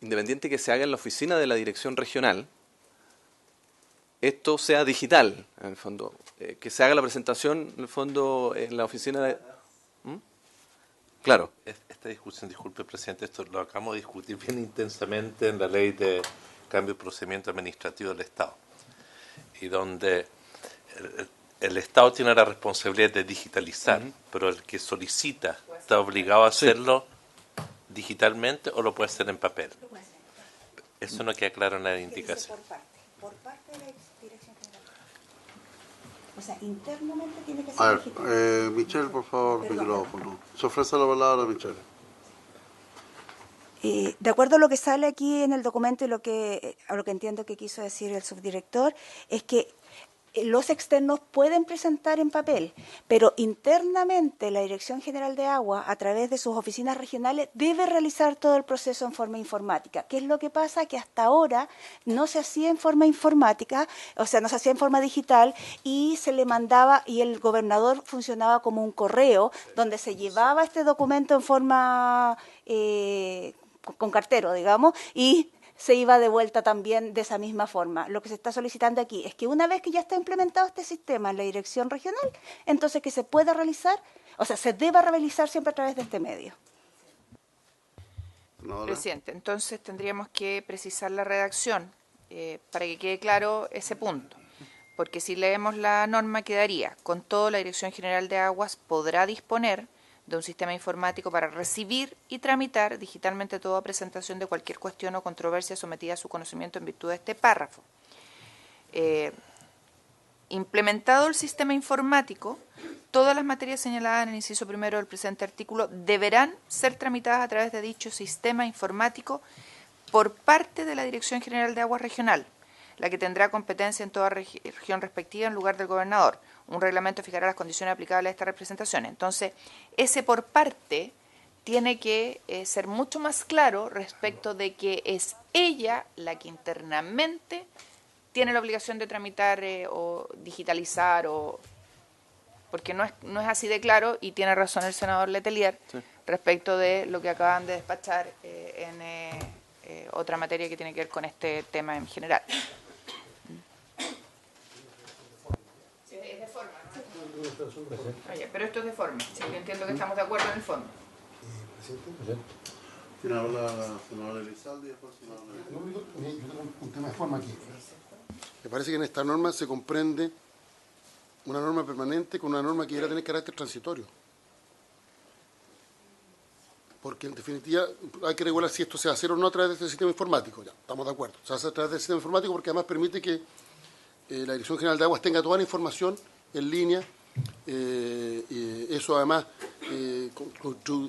independiente que se haga en la oficina de la dirección regional, esto sea digital, en el fondo. Que se haga la presentación, en el fondo, en la oficina de... Claro. Esta discusión, disculpe, presidente, esto lo acabamos de discutir bien intensamente en la ley de cambio de procedimiento administrativo del Estado, y donde el Estado tiene la responsabilidad de digitalizar, pero el que solicita está obligado a hacerlo digitalmente, o lo puede hacer en papel. Eso no queda claro en la indicación. Por parte de la Dirección General. O sea, internamente tiene que ser A ver, digital. Michelle, por favor, micrófono. Se ofrece la palabra, Michelle. De acuerdo a lo que sale aquí en el documento y a lo que entiendo que quiso decir el subdirector, es que los externos pueden presentar en papel, pero internamente la Dirección General de Agua, a través de sus oficinas regionales, debe realizar todo el proceso en forma informática. ¿Qué es lo que pasa? Que hasta ahora no se hacía en forma informática, o sea, no se hacía en forma digital, y se le mandaba, y el gobernador funcionaba como un correo, donde se llevaba este documento en forma con cartero, digamos, y se iba de vuelta también de esa misma forma. Lo que se está solicitando aquí es que una vez que ya está implementado este sistema en la dirección regional, entonces que se pueda realizar, o sea, se deba realizar siempre a través de este medio. Presidente, entonces tendríamos que precisar la redacción para que quede claro ese punto. Porque si leemos la norma quedaría, con todo la Dirección General de Aguas podrá disponer de un sistema informático para recibir y tramitar digitalmente toda presentación de cualquier cuestión o controversia sometida a su conocimiento en virtud de este párrafo. Implementado el sistema informático, todas las materias señaladas en el inciso primero del presente artículo deberán ser tramitadas a través de dicho sistema informático por parte de la Dirección General de Aguas Regional, la que tendrá competencia en toda región respectiva en lugar del gobernador. Un reglamento fijará las condiciones aplicables a esta representación. Entonces, ese por parte tiene que ser mucho más claro respecto de que es ella la que internamente tiene la obligación de tramitar o digitalizar, porque no es así de claro, y tiene razón el senador Letelier respecto de lo que acaban de despachar en otra materia que tiene que ver con este tema en general. Es de forma, ¿no? Oye, pero esto es de forma. Sí, yo entiendo que estamos de acuerdo en el fondo. ¿Quién habla? La senadora Elizalde y después el senador Letelier. Yo tengo un tema de forma aquí. Me parece que en esta norma se comprende una norma permanente con una norma que debería tener carácter transitorio. Porque en definitiva hay que regular si esto se va a hacer o no a través de este sistema informático. Ya, estamos de acuerdo. Se hace a través del sistema informático porque además permite que la Dirección General de Aguas tenga toda la información en línea. Eso además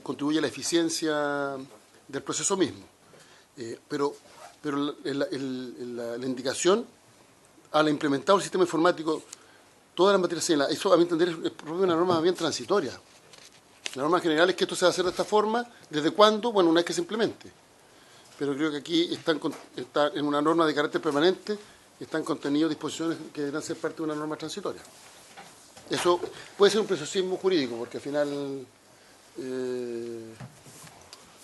contribuye a la eficiencia del proceso mismo. Pero la indicación al implementar un sistema informático, todas las materias señaladas, eso a mi entender es propio de una norma bien transitoria. La norma general es que esto se va a hacer de esta forma. ¿Desde cuándo? Bueno, una vez que se implemente. Pero creo que aquí está en una norma de carácter permanente, están contenidas disposiciones que deberán ser parte de una norma transitoria. Eso puede ser un preciosismo jurídico, porque al final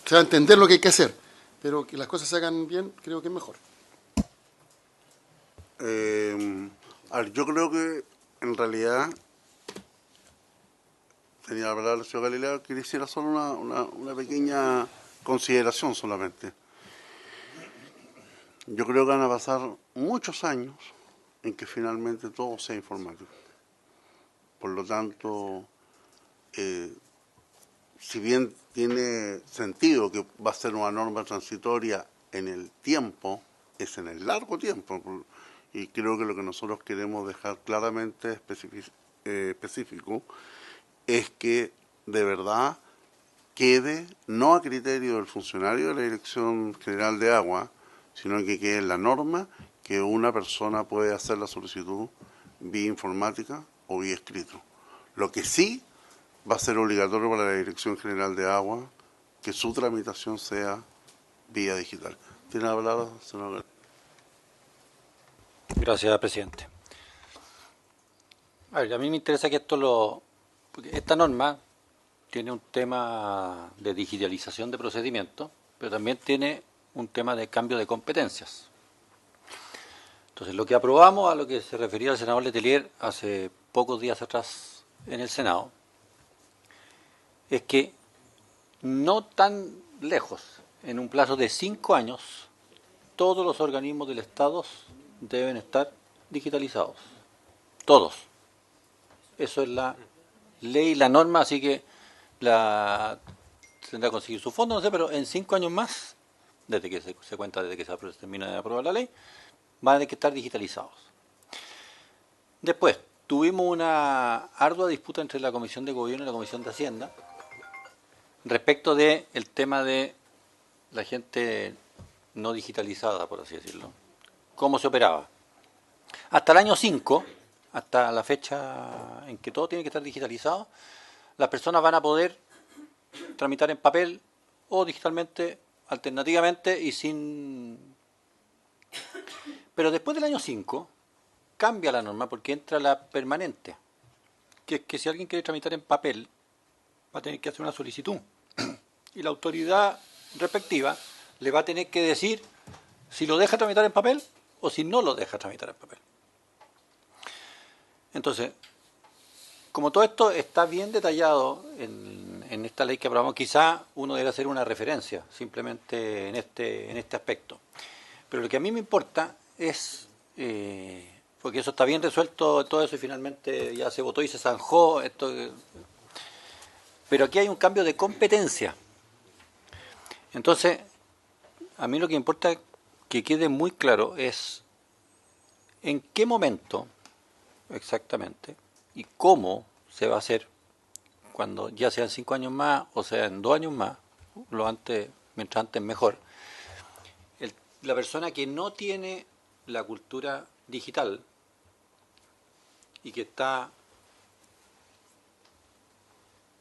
se va a entender lo que hay que hacer, pero que las cosas se hagan bien, creo que es mejor. Yo creo que en realidad tenía la palabra el señor Galileo, que hiciera solo una pequeña consideración solamente. Yo creo que van a pasar muchos años en que finalmente todo sea informático. Por lo tanto, si bien tiene sentido que va a ser una norma transitoria en el tiempo, es en el largo tiempo. Y creo que lo que nosotros queremos dejar claramente específico es que de verdad quede, no a criterio del funcionario de la Dirección General de Agua, sino que quede en la norma que una persona puede hacer la solicitud vía informática o vía escrito. Lo que sí va a ser obligatorio para la Dirección General de Agua que su tramitación sea vía digital. ¿Tiene la palabra, senador? Gracias, presidente. A mí me interesa que porque esta norma tiene un tema de digitalización de procedimientos, pero también tiene un tema de cambio de competencias. Entonces, lo que aprobamos, a lo que se refería el senador Letelier hace pocos días atrás en el Senado, es que no tan lejos, en un plazo de 5 años, todos los organismos del Estado deben estar digitalizados. Todos. Eso es la ley, la norma, así que tendrá que conseguir su fondo, no sé, pero en 5 años más, desde que se termina de aprobar la ley, van a tener que estar digitalizados. Después, tuvimos una ardua disputa entre la Comisión de Gobierno y la Comisión de Hacienda respecto del tema de la gente no digitalizada, por así decirlo. ¿Cómo se operaba? Hasta el año 5, hasta la fecha en que todo tiene que estar digitalizado, las personas van a poder tramitar en papel o digitalmente, alternativamente y sin... Pero después del año 5 cambia la norma porque entra la permanente, que es que si alguien quiere tramitar en papel va a tener que hacer una solicitud y la autoridad respectiva le va a tener que decir si lo deja tramitar en papel o si no lo deja tramitar en papel. Entonces, como todo esto está bien detallado en esta ley que aprobamos, quizá uno debe hacer una referencia simplemente en este aspecto. Pero lo que a mí me importa es, porque eso está bien resuelto, todo eso y finalmente ya se votó y se zanjó, pero aquí hay un cambio de competencia. Entonces, a mí lo que importa que quede muy claro es en qué momento exactamente y cómo se va a hacer cuando ya sean 5 años más o sean 2 años más, lo antes, mientras antes mejor. La persona que no tiene la cultura digital y que está,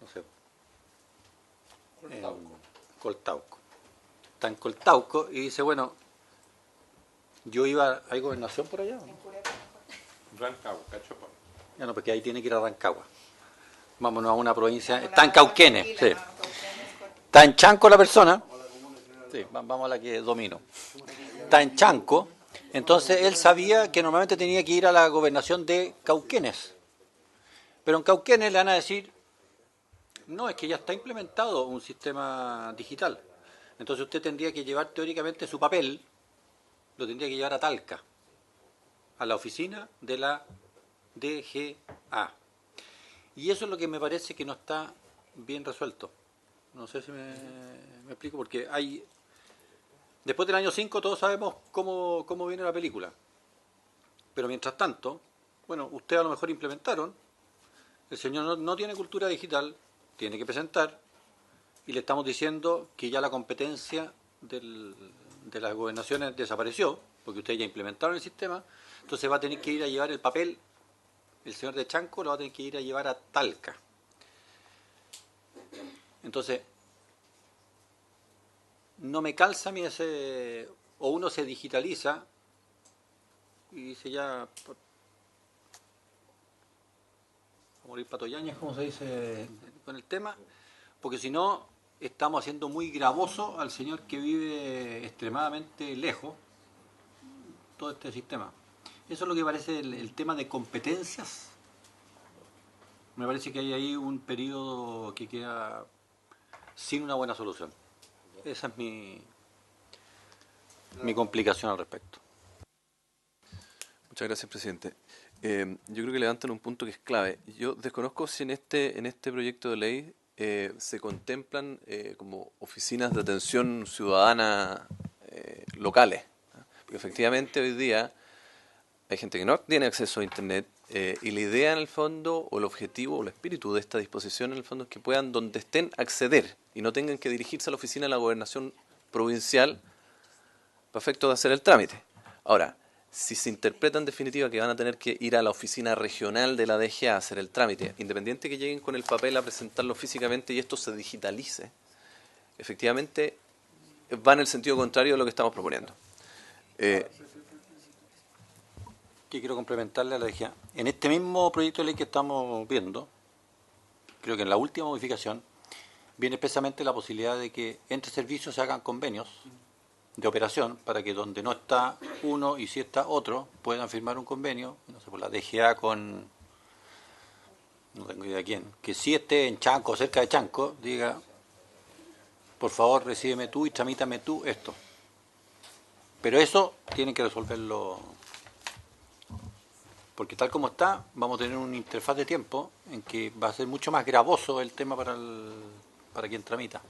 no sé, en Coltauco. Está en Coltauco y dice, bueno, yo iba, ¿hay gobernación por allá? Rancagua, Cachopón. Ya no, porque ahí tiene que ir a Rancagua. Vámonos a una provincia, está en Cauquenes, sí. Está en Chanco la persona, sí, vamos a la que domino. Está en Chanco, entonces él sabía que normalmente tenía que ir a la gobernación de Cauquenes. Pero en Cauquenes le van a decir, no, es que ya está implementado un sistema digital. Entonces usted tendría que llevar teóricamente su papel, lo tendría que llevar a Talca, a la oficina de la DGA. Y eso es lo que me parece que no está bien resuelto. No sé si me explico, porque hay... Después del año 5 todos sabemos cómo viene la película. Pero mientras tanto, bueno, ustedes a lo mejor implementaron, el señor no tiene cultura digital, tiene que presentar, y le estamos diciendo que ya la competencia de las gobernaciones desapareció, porque ustedes ya implementaron el sistema, entonces va a tener que ir a llevar el papel, el señor de Chanco lo va a tener que ir a llevar a Talca. Entonces, no me calza a mí ese, o uno se digitaliza y dice ya, a morir patoyañas, como se dice con el tema, porque si no, estamos haciendo muy gravoso al señor que vive extremadamente lejos todo este sistema. Eso es lo que parece el tema de competencias. Me parece que hay ahí un periodo que queda sin una buena solución. Esa es mi complicación al respecto. Muchas gracias, presidente. Yo creo que levantan un punto que es clave. Yo desconozco si en este proyecto de ley se contemplan como oficinas de atención ciudadana locales. Porque efectivamente hoy día hay gente que no tiene acceso a Internet y la idea en el fondo, o el objetivo, o el espíritu de esta disposición en el fondo es que puedan, donde estén, acceder y no tengan que dirigirse a la oficina de la gobernación provincial para efecto de hacer el trámite. Ahora, si se interpreta en definitiva que van a tener que ir a la oficina regional de la DGA a hacer el trámite, independiente que lleguen con el papel a presentarlo físicamente y esto se digitalice, efectivamente va en el sentido contrario de lo que estamos proponiendo. Que quiero complementarle a la DGA. En este mismo proyecto de ley que estamos viendo, creo que en la última modificación, viene expresamente la posibilidad de que entre servicios se hagan convenios de operación para que donde no está uno y si está otro puedan firmar un convenio, no sé, por la DGA con, no tengo idea quién, que si esté en Chanco, cerca de Chanco, diga, por favor recíbeme tú y tramítame tú esto. Pero eso tienen que resolverlo, porque tal como está, vamos a tener una interfaz de tiempo en que va a ser mucho más gravoso el tema para quien tramita.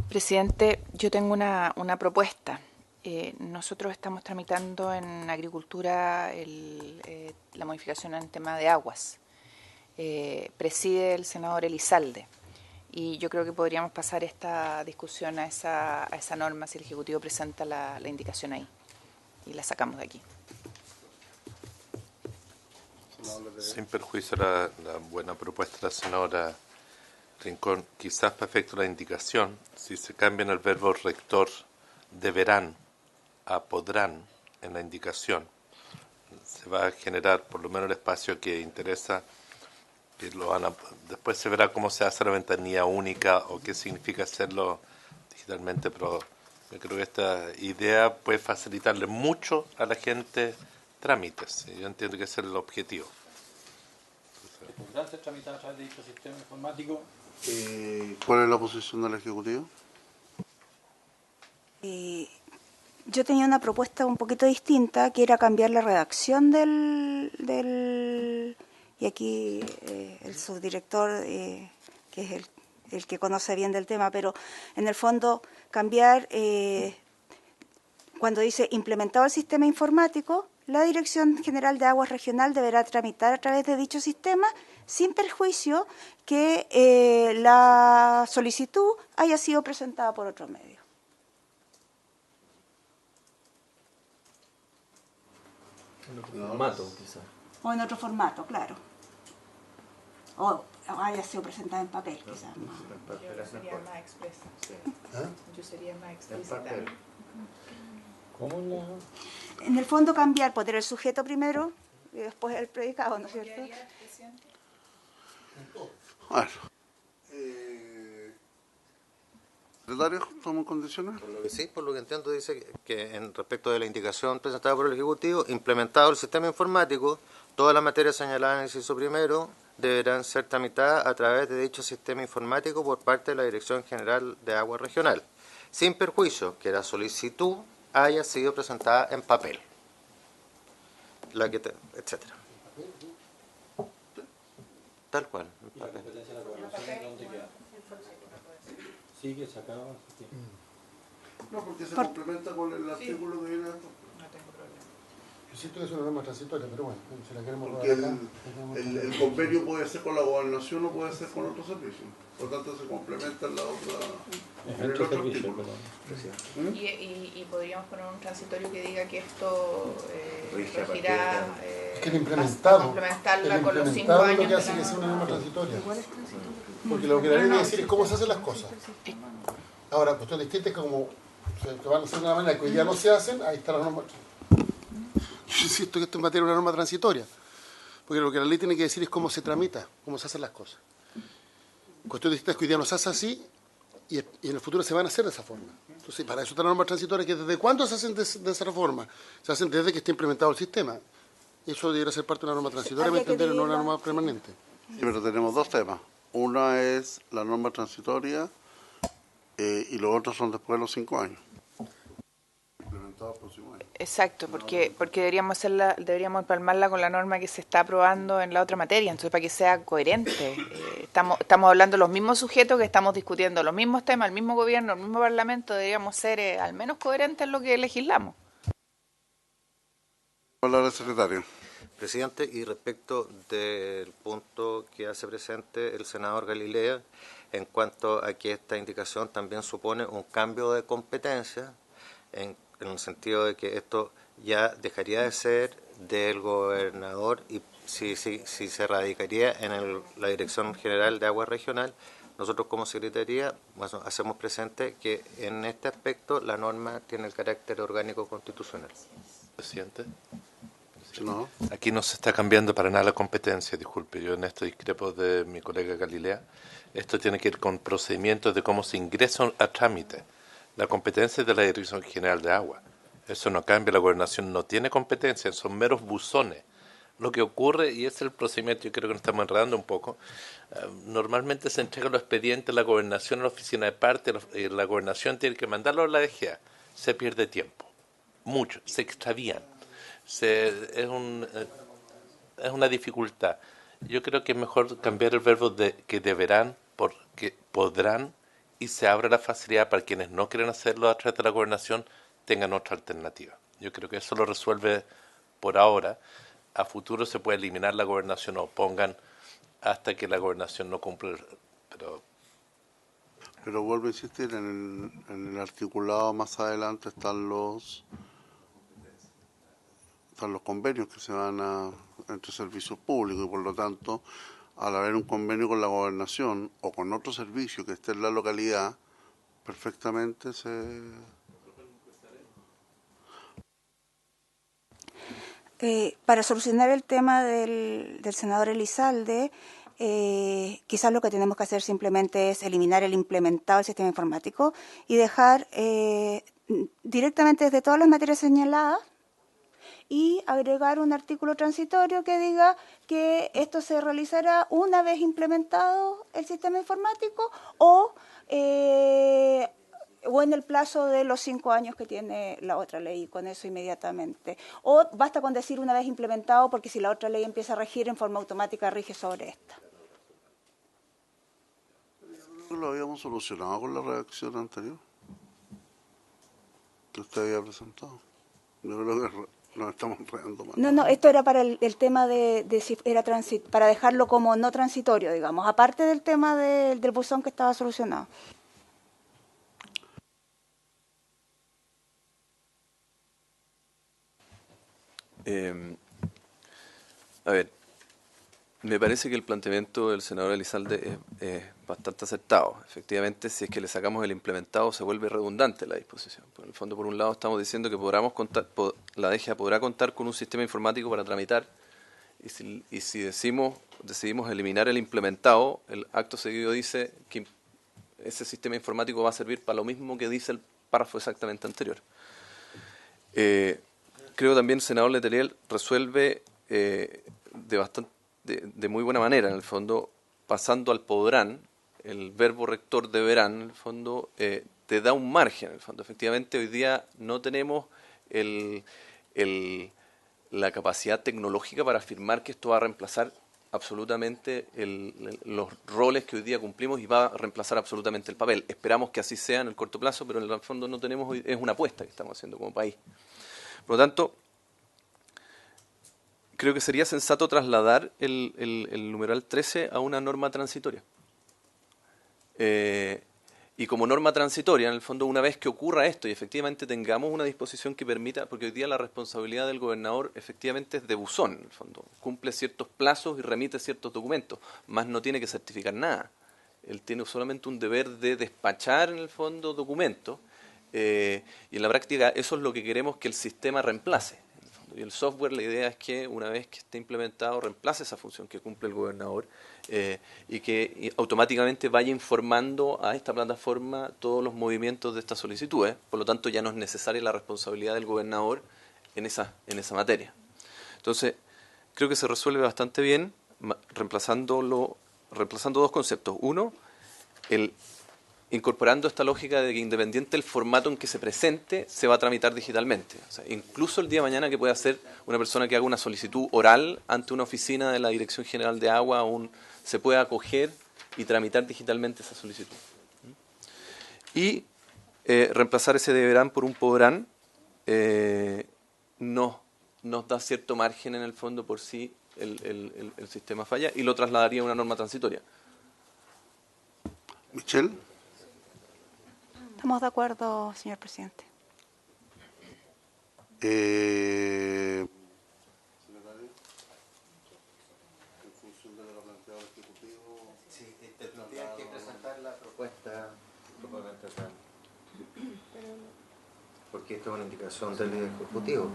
Presidente, yo tengo una propuesta. Nosotros estamos tramitando en Agricultura la modificación en tema de aguas. Preside el senador Elizalde. Y yo creo que podríamos pasar esta discusión a esa norma si el Ejecutivo presenta la indicación ahí. y la sacamos de aquí. Sin perjuicio de la buena propuesta de la senadora Rincón, quizás para efecto de la indicación, si se cambian el verbo rector deberán a podrán en la indicación, se va a generar por lo menos el espacio que interesa, que después se verá cómo se hace la ventanilla única o qué significa hacerlo digitalmente, pero yo creo que esta idea puede facilitarle mucho a la gente trámites, y yo entiendo que ese es el objetivo. ¿Podrán ser tramitadas a través de dicho sistema informático? ¿Cuál es la posición del Ejecutivo? Yo tenía una propuesta un poquito distinta, que era cambiar la redacción y aquí el subdirector, que es el que conoce bien del tema, pero en el fondo cambiar, cuando dice implementado el sistema informático, la Dirección General de Aguas Regional deberá tramitar a través de dicho sistema, sin perjuicio que la solicitud haya sido presentada por otro medio. En otro formato, quizás. O en otro formato, claro. O haya sido presentada en papel, quizás. Yo sería más expresa. Yo sería más expresa. ¿Cómo la...? En el fondo cambiar, poner el sujeto primero y después el predicado, ¿no es cierto? A ver. ¿Secretario, estamos en condiciones? Por lo que sí, por lo que entiendo, dice que en respecto de la indicación presentada por el Ejecutivo, implementado el sistema informático, todas las materias señaladas en el inciso primero deberán ser tramitadas a través de dicho sistema informático por parte de la Dirección General de Agua Regional, sin perjuicio que la solicitud haya sido presentada en papel, etcétera. Tal cual. ¿Y la competencia de la gobernación dónde queda? Sigue sacado. No, porque se complementa con el artículo que viene después. Yo siento que es una norma transitoria, pero bueno, si la queremos Porque rodar acá, el convenio puede ser con la gobernación o puede ser con otro servicio. Por lo tanto, se complementa en la otra, en el otro artículo. Y podríamos poner un transitorio que diga que esto regirá... es que el implementado, complementarla con los 5 implementado años. es lo que hace que sea una norma transitoria. Porque lo que la ley debe decir es cómo se hacen las cosas. Ahora, cuestión distinta es que como se van a hacer de una manera que hoy día no se hacen, ahí está la norma. Yo insisto que esto es materia de una norma transitoria, porque lo que la ley tiene que decir es cómo se tramita, cómo se hacen las cosas. Cuestión distinta es que hoy día no se hace así y en el futuro se van a hacer de esa forma. Entonces, para eso está la norma transitoria, que desde cuándo se hacen de esa forma. Se hacen desde que esté implementado el sistema. Eso debería ser parte de una norma transitoria, para entender, no una norma permanente. Sí, pero tenemos dos temas. Una es la norma transitoria y los otros son después de los 5 años. Implementado el próximo año. Exacto, porque deberíamos empalmarla con la norma que se está aprobando en la otra materia, entonces para que sea coherente. Estamos hablando de los mismos sujetos, que estamos discutiendo los mismos temas, el mismo gobierno, el mismo parlamento, deberíamos ser al menos coherentes en lo que legislamos. Hablar al secretario. Presidente, y respecto del punto que hace presente el senador Galilea, en cuanto a que esta indicación también supone un cambio de competencia, en el sentido de que esto ya dejaría de ser del gobernador y si se radicaría en la Dirección General de Agua Regional, nosotros como Secretaría hacemos presente que en este aspecto la norma tiene el carácter orgánico constitucional. Presidente. No. Aquí no se está cambiando para nada la competencia, disculpe, yo en esto discrepo de mi colega Galilea. Esto tiene que ver con procedimientos de cómo se ingresa a trámite. La competencia es de la Dirección General de Agua. Eso no cambia, la gobernación no tiene competencia, son meros buzones. Lo que ocurre, y es el procedimiento, yo creo que nos estamos enredando un poco, normalmente se entregan los expedientes a la gobernación, a la oficina de parte, la gobernación tiene que mandarlo a la DGA. Se pierde tiempo, mucho, se extravían. Es una dificultad. Yo creo que es mejor cambiar el verbo de que deberán por que podrán, y se abre la facilidad para quienes no quieren hacerlo a través de la gobernación tengan otra alternativa. Yo creo que eso lo resuelve por ahora. A futuro se puede eliminar la gobernación o pongan hasta que la gobernación no cumple, Pero vuelvo a insistir, en el articulado más adelante están están los convenios que se van entre servicios públicos y por lo tanto, al haber un convenio con la gobernación o con otro servicio que esté en la localidad, perfectamente se... Para solucionar el tema del senador Elizalde, quizás lo que tenemos que hacer simplemente es eliminar el implementado del sistema informático y dejar directamente desde todas las materias señaladas y agregar un artículo transitorio que diga que esto se realizará una vez implementado el sistema informático o en el plazo de los 5 años que tiene la otra ley, con eso inmediatamente. O basta con decir una vez implementado, porque si la otra ley empieza a regir, en forma automática rige sobre esta. Lo habíamos solucionado con la redacción anterior que usted había presentado. Yo creo que nos estamos enredando más. No, esto era para el tema de si era para dejarlo como no transitorio, digamos, aparte del tema del buzón que estaba solucionado. A ver, me parece que el planteamiento del senador Elizalde es bastante acertado. Efectivamente, si es que le sacamos el implementado, se vuelve redundante la disposición. En el fondo, por un lado, estamos diciendo que la DGA podrá contar con un sistema informático para tramitar, y si decidimos eliminar el implementado, el acto seguido dice que ese sistema informático va a servir para lo mismo que dice el párrafo exactamente anterior. Creo también el senador Letelier resuelve de muy buena manera, en el fondo, pasando al podrán, el verbo rector deberán, en el fondo, te da un margen, en el fondo. Efectivamente, hoy día no tenemos la capacidad tecnológica para afirmar que esto va a reemplazar absolutamente los roles que hoy día cumplimos y va a reemplazar absolutamente el papel. Esperamos que así sea en el corto plazo, pero en el fondo no tenemos, es una apuesta que estamos haciendo como país. Por lo tanto, creo que sería sensato trasladar el numeral 13 a una norma transitoria. Y como norma transitoria, en el fondo, una vez que ocurra esto y efectivamente tengamos una disposición que permita, porque hoy día la responsabilidad del gobernador efectivamente es de buzón, en el fondo, cumple ciertos plazos y remite ciertos documentos, más no tiene que certificar nada. Él tiene solamente un deber de despachar, en el fondo, documentos, y en la práctica eso es lo que queremos que el sistema reemplace. Y el software, la idea es que una vez que esté implementado reemplace esa función que cumple el gobernador y que automáticamente vaya informando a esta plataforma todos los movimientos de estas solicitudes. Por lo tanto, ya no es necesaria la responsabilidad del gobernador en esa materia. Entonces, creo que se resuelve bastante bien reemplazando dos conceptos. Uno, incorporando esta lógica de que independiente del formato en que se presente, se va a tramitar digitalmente. O sea, incluso el día de mañana que pueda hacer una persona que haga una solicitud oral ante una oficina de la Dirección General de Agua, se puede acoger y tramitar digitalmente esa solicitud. Y reemplazar ese deberán por un podrán nos da cierto margen en el fondo por si el sistema falla y lo trasladaría a una norma transitoria. Michelle. Estamos de acuerdo, señor presidente. Secretario, en función de lo planteado el Ejecutivo... Sí, tendría que presentar la propuesta gubernamental, porque esto es una indicación del Ejecutivo.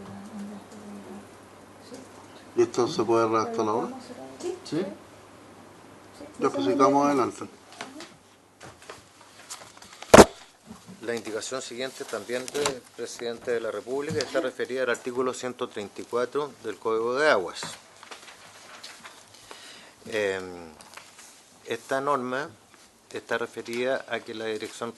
¿Y esto se puede redactar ahora? Sí. Ya, pues sigamos adelante. La indicación siguiente también del presidente de la República está referida al artículo 134 del Código de Aguas. Esta norma está referida a que la Dirección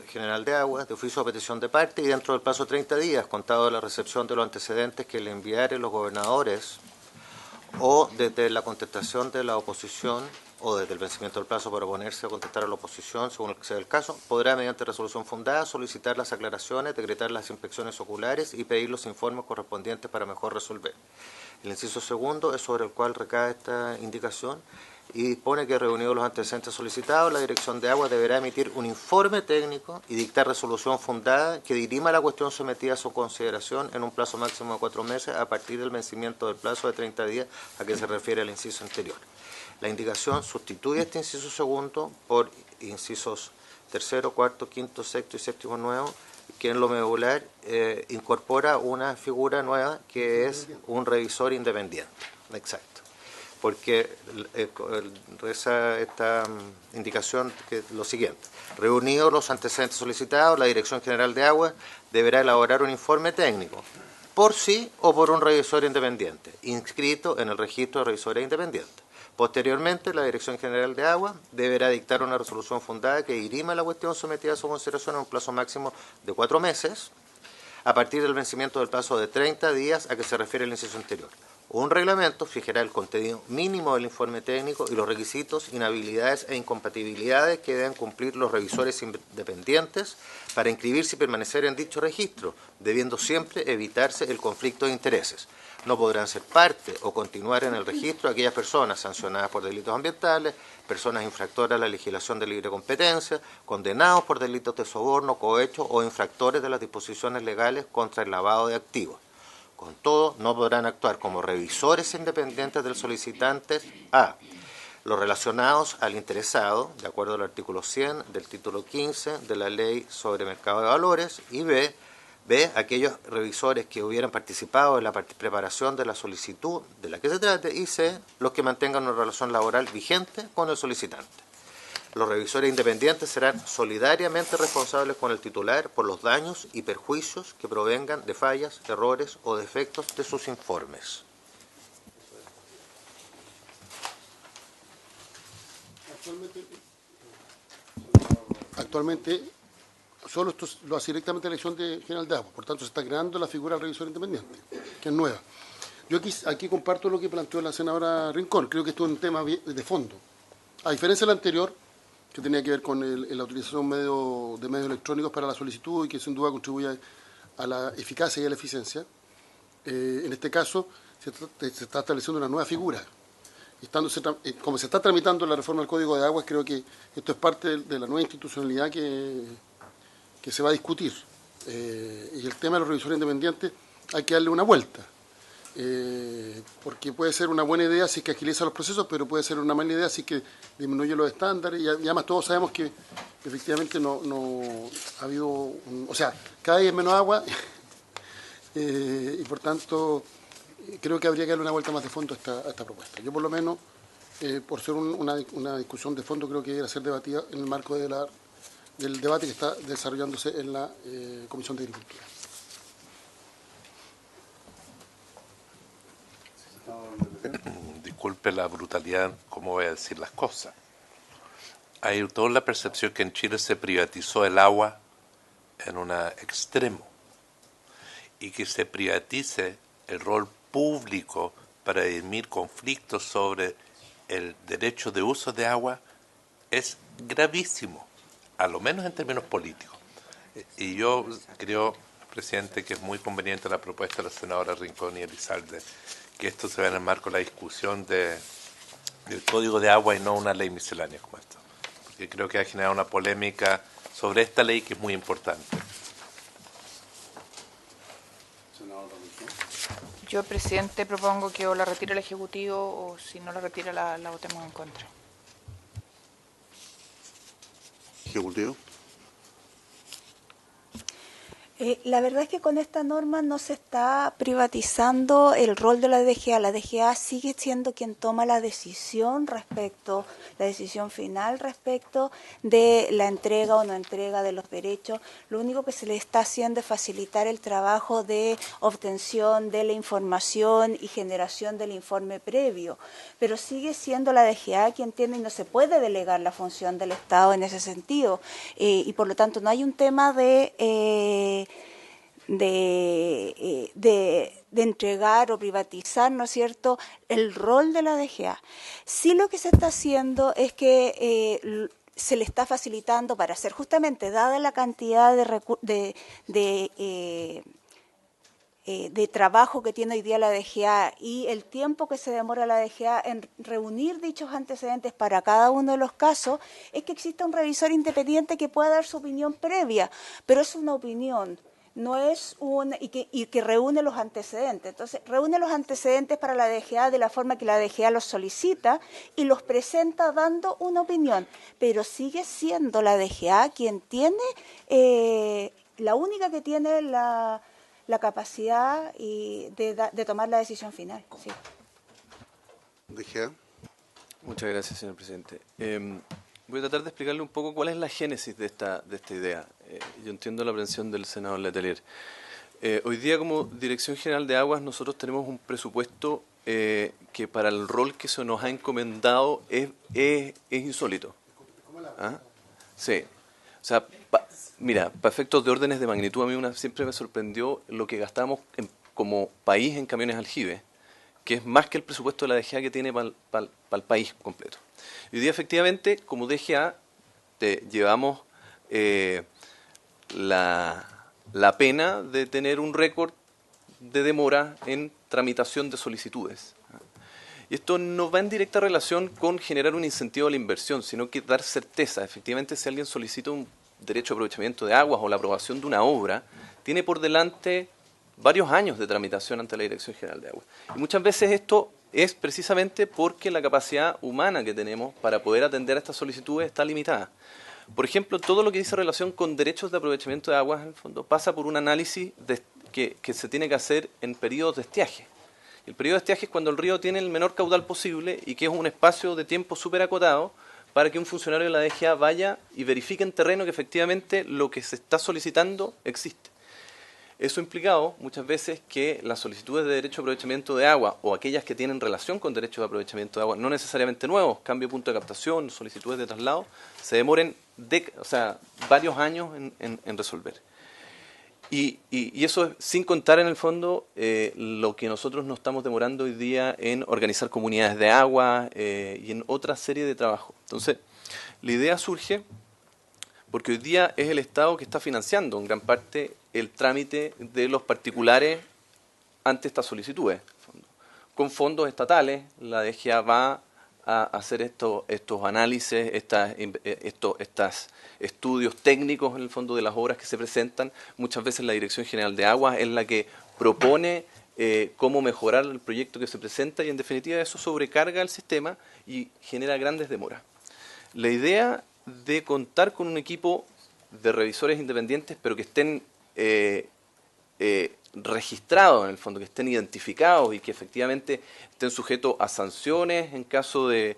General de Aguas, de oficio a petición de parte y dentro del plazo de 30 días, contado de la recepción de los antecedentes que le enviaren los gobernadores o desde la contestación de la oposición o desde el vencimiento del plazo para oponerse o contestar a la oposición, según el que sea el caso, podrá, mediante resolución fundada, solicitar las aclaraciones, decretar las inspecciones oculares y pedir los informes correspondientes para mejor resolver. El inciso segundo es sobre el cual recae esta indicación y dispone que reunidos los antecedentes solicitados, la Dirección de Aguas deberá emitir un informe técnico y dictar resolución fundada que dirima la cuestión sometida a su consideración en un plazo máximo de 4 meses a partir del vencimiento del plazo de 30 días a que se refiere el inciso anterior. La indicación sustituye este inciso segundo por incisos tercero, cuarto, quinto, sexto y séptimo nuevo, que en lo medular incorpora una figura nueva que es un revisor independiente. Exacto. Porque reza esta indicación que es lo siguiente. Reunidos los antecedentes solicitados, la Dirección General de Aguas deberá elaborar un informe técnico, por sí o por un revisor independiente, inscrito en el registro de revisores independientes. Posteriormente, la Dirección General de Aguas deberá dictar una resolución fundada que dirima la cuestión sometida a su consideración en un plazo máximo de 4 meses, a partir del vencimiento del plazo de 30 días a que se refiere el inciso anterior. Un reglamento fijará el contenido mínimo del informe técnico y los requisitos, inhabilidades e incompatibilidades que deben cumplir los revisores independientes para inscribirse y permanecer en dicho registro, debiendo siempre evitarse el conflicto de intereses. No podrán ser parte o continuar en el registro aquellas personas sancionadas por delitos ambientales, personas infractoras a la legislación de libre competencia, condenados por delitos de soborno, cohecho o infractores de las disposiciones legales contra el lavado de activos. Con todo, no podrán actuar como revisores independientes del solicitante a los relacionados al interesado, de acuerdo al artículo 100 del título 15 de la Ley sobre Mercado de Valores, y B, aquellos revisores que hubieran participado en la preparación de la solicitud de la que se trate, y C, los que mantengan una relación laboral vigente con el solicitante. Los revisores independientes serán solidariamente responsables con el titular por los daños y perjuicios que provengan de fallas, errores o defectos de sus informes. Actualmente solo esto lo hace directamente la Dirección General de Aguas, por tanto se está creando la figura del revisor independiente, que es nueva. Yo aquí comparto lo que planteó la senadora Rincón, creo que esto es un tema de fondo. A diferencia del anterior, que tenía que ver con la utilización de medios electrónicos para la solicitud y que sin duda contribuye a la eficacia y a la eficiencia, en este caso se está estableciendo una nueva figura. Como se está tramitando la reforma del Código de Aguas, creo que esto es parte de la nueva institucionalidad que se va a discutir. Y el tema de los revisores independientes hay que darle una vuelta. Porque puede ser una buena idea si es que agiliza los procesos, pero puede ser una mala idea si es que disminuye los estándares, y además todos sabemos que efectivamente no ha habido, o sea, cada día es menos agua, y por tanto creo que habría que darle una vuelta más de fondo a esta propuesta. Yo por lo menos, por ser una discusión de fondo, creo que debería ser debatida en el marco del debate que está desarrollándose en la Comisión de Agricultura. Disculpe la brutalidad, cómo voy a decir las cosas. Hay toda la percepción que en Chile se privatizó el agua en un extremo, y que se privatice el rol público para dirimir conflictos sobre el derecho de uso de agua es gravísimo, a lo menos en términos políticos. Y yo creo, presidente, que es muy conveniente la propuesta de la senadora Rincón y Elizalde, que esto se vea en el marco de la discusión del Código de Agua y no una ley miscelánea como esta. Porque creo que ha generado una polémica sobre esta ley que es muy importante. Yo, presidente, propongo que o la retire el Ejecutivo o si no la retira la votemos en contra. Ejecutivo. La verdad es que con esta norma no se está privatizando el rol de la DGA. La DGA sigue siendo quien toma la decisión final respecto de la entrega o no entrega de los derechos. Lo único que se le está haciendo es facilitar el trabajo de obtención de la información y generación del informe previo. Pero sigue siendo la DGA quien tiene, y no se puede delegar la función del Estado en ese sentido. Y por lo tanto no hay un tema de entregar o privatizar, ¿no es cierto?, el rol de la DGA. Sí, lo que se está haciendo es que se le está facilitando para hacer, justamente dada la cantidad de de trabajo que tiene hoy día la DGA y el tiempo que se demora la DGA en reunir dichos antecedentes para cada uno de los casos, es que exista un revisor independiente que pueda dar su opinión previa, pero es una opinión, no es y que reúne los antecedentes. Entonces, reúne los antecedentes para la DGA de la forma que la DGA los solicita y los presenta dando una opinión, pero sigue siendo la DGA quien tiene, la única que tiene la capacidad de tomar la decisión final. Sí. DGA. Muchas gracias, señor presidente. Voy a tratar de explicarle un poco cuál es la génesis de esta idea. Yo entiendo la aprehensión del senador Letelier. Hoy día, como Dirección General de Aguas, nosotros tenemos un presupuesto que para el rol que se nos ha encomendado es insólito. ¿Ah? Sí. O sea, mira, para efectos de órdenes de magnitud, a mí siempre me sorprendió lo que gastamos como país en camiones aljibe, que es más que el presupuesto de la DGA que tiene para el país completo. Hoy día, efectivamente, como DGA, llevamos la pena de tener un récord de demora en tramitación de solicitudes. Y esto no va en directa relación con generar un incentivo a la inversión, sino que dar certeza. Efectivamente, si alguien solicita un derecho a aprovechamiento de aguas o la aprobación de una obra, tiene por delante varios años de tramitación ante la Dirección General de Aguas. Y muchas veces esto es precisamente porque la capacidad humana que tenemos para poder atender a estas solicitudes está limitada. Por ejemplo, todo lo que dice relación con derechos de aprovechamiento de aguas, en el fondo, pasa por un análisis que se tiene que hacer en periodos de estiaje. El periodo de estiaje es cuando el río tiene el menor caudal posible y que es un espacio de tiempo súper acotado para que un funcionario de la DGA vaya y verifique en terreno que efectivamente lo que se está solicitando existe. Eso ha implicado muchas veces que las solicitudes de derecho de aprovechamiento de agua o aquellas que tienen relación con derechos de aprovechamiento de agua, no necesariamente nuevos, cambio de punto de captación, solicitudes de traslado, se demoren varios años en resolver. Y eso es sin contar en el fondo lo que nosotros nos estamos demorando hoy día en organizar comunidades de agua y en otra serie de trabajos. Entonces, la idea surge porque hoy día es el Estado que está financiando en gran parte el trámite de los particulares ante estas solicitudes. Con fondos estatales, la DGA va a hacer estos análisis, estos estudios técnicos en el fondo de las obras que se presentan. Muchas veces la Dirección General de Aguas es la que propone cómo mejorar el proyecto que se presenta y en definitiva eso sobrecarga el sistema y genera grandes demoras. La idea de contar con un equipo de revisores independientes pero que estén registrados en el fondo, que estén identificados y que efectivamente estén sujetos a sanciones en caso de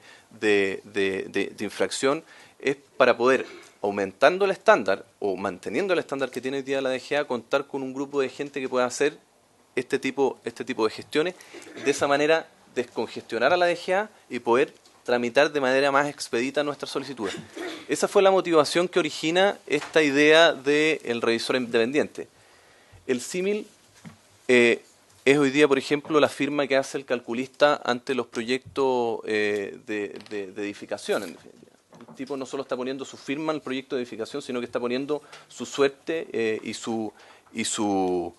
infracción, es para poder, aumentando el estándar o manteniendo el estándar que tiene hoy día la DGA, contar con un grupo de gente que pueda hacer este tipo de gestiones, de esa manera descongestionar a la DGA y poder tramitar de manera más expedita nuestras solicitudes. Esa fue la motivación que origina esta idea del revisor independiente. El símil es hoy día, por ejemplo, la firma que hace el calculista ante los proyectos de edificación. En definitiva. El tipo no solo está poniendo su firma en el proyecto de edificación, sino que está poniendo su suerte y su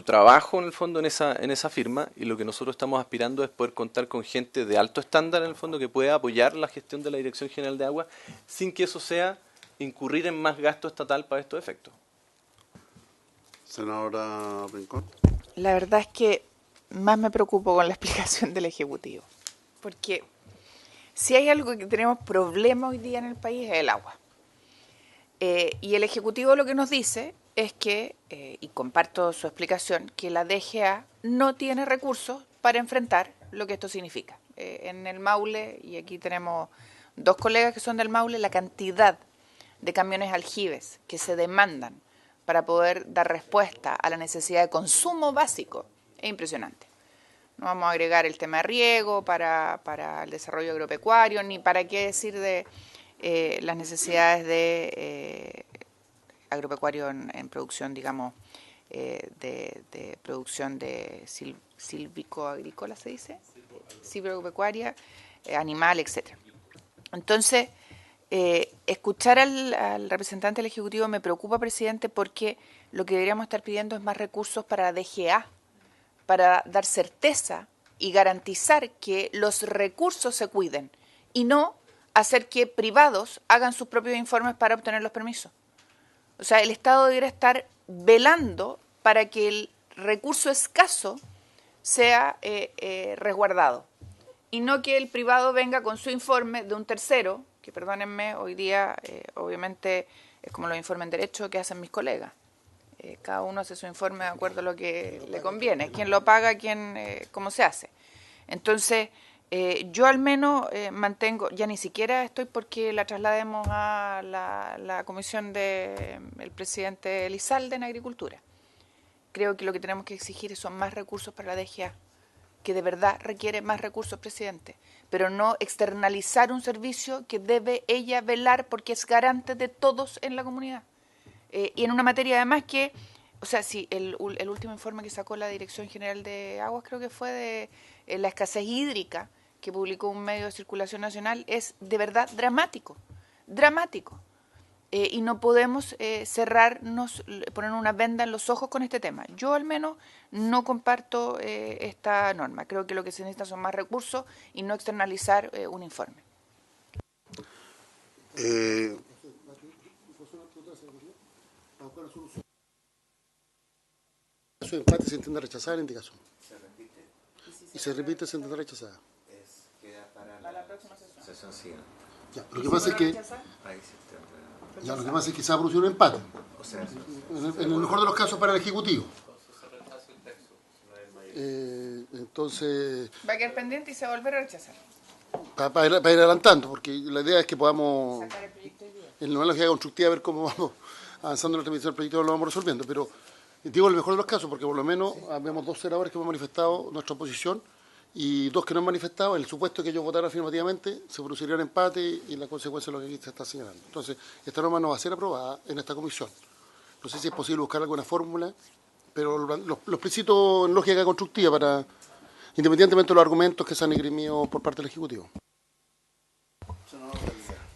trabajo en el fondo en esa firma, y lo que nosotros estamos aspirando es poder contar con gente de alto estándar en el fondo que pueda apoyar la gestión de la Dirección General de Agua sin que eso sea incurrir en más gasto estatal para estos efectos. Senadora Rincón. La verdad es que más me preocupo con la explicación del Ejecutivo, porque si hay algo que tenemos problema hoy día en el país es el agua. Y el Ejecutivo lo que nos dice es que, y comparto su explicación, que la DGA no tiene recursos para enfrentar lo que esto significa. En el Maule, y aquí tenemos dos colegas que son del Maule, la cantidad de camiones aljibes que se demandan para poder dar respuesta a la necesidad de consumo básico es impresionante. No vamos a agregar el tema de riego para el desarrollo agropecuario, ni para qué decir de las necesidades de agropecuario en producción, digamos, de producción de silvícoagrícola, ¿se dice? Silvícoagrícola, animal, etcétera. Entonces, escuchar al representante del Ejecutivo me preocupa, presidente, porque lo que deberíamos estar pidiendo es más recursos para la DGA, para dar certeza y garantizar que los recursos se cuiden y no hacer que privados hagan sus propios informes para obtener los permisos. O sea, el Estado debería estar velando para que el recurso escaso sea resguardado y no que el privado venga con su informe de un tercero, que perdónenme, hoy día obviamente es como los informes en derecho que hacen mis colegas. Cada uno hace su informe de acuerdo a lo que le conviene, quién lo paga, cómo se hace. Entonces, yo al menos mantengo, ya ni siquiera estoy porque la traslademos a la comisión del presidente Elizalde en Agricultura. Creo que lo que tenemos que exigir son más recursos para la DGA, que de verdad requiere más recursos, presidente, pero no externalizar un servicio que debe ella velar porque es garante de todos en la comunidad. Y en una materia además que, o sea, sí, el último informe que sacó la Dirección General de Aguas, creo que fue de la escasez hídrica, que publicó un medio de circulación nacional, es de verdad dramático, dramático. Y no podemos cerrarnos, poner una venda en los ojos con este tema. Yo al menos no comparto esta norma. Creo que lo que se necesita son más recursos y no externalizar un informe. El caso de empate se entiende rechazada la indicación. Y se repite, se entiende rechazada. Queda para la próxima sesión siguiente. Ya, lo que pasa es que se va a producir un empate. O sea, en el mejor de los casos para el Ejecutivo. Entonces... Va a quedar pendiente y se va a volver a rechazar. Para ir adelantando, porque la idea es que podamos, en la lógica constructiva, ver cómo vamos avanzando en la transmisión del proyecto, lo vamos resolviendo. Pero digo el mejor de los casos, porque por lo menos vemos 2 senadores que hemos manifestado nuestra oposición y 2 que no han manifestado. En el supuesto que ellos votaran afirmativamente, se produciría un empate y la consecuencia es lo que aquí se está señalando. Entonces, esta norma no va a ser aprobada en esta comisión. No sé si es posible buscar alguna fórmula, pero los principios en lógica constructiva para, independientemente de los argumentos que se han esgrimido por parte del Ejecutivo.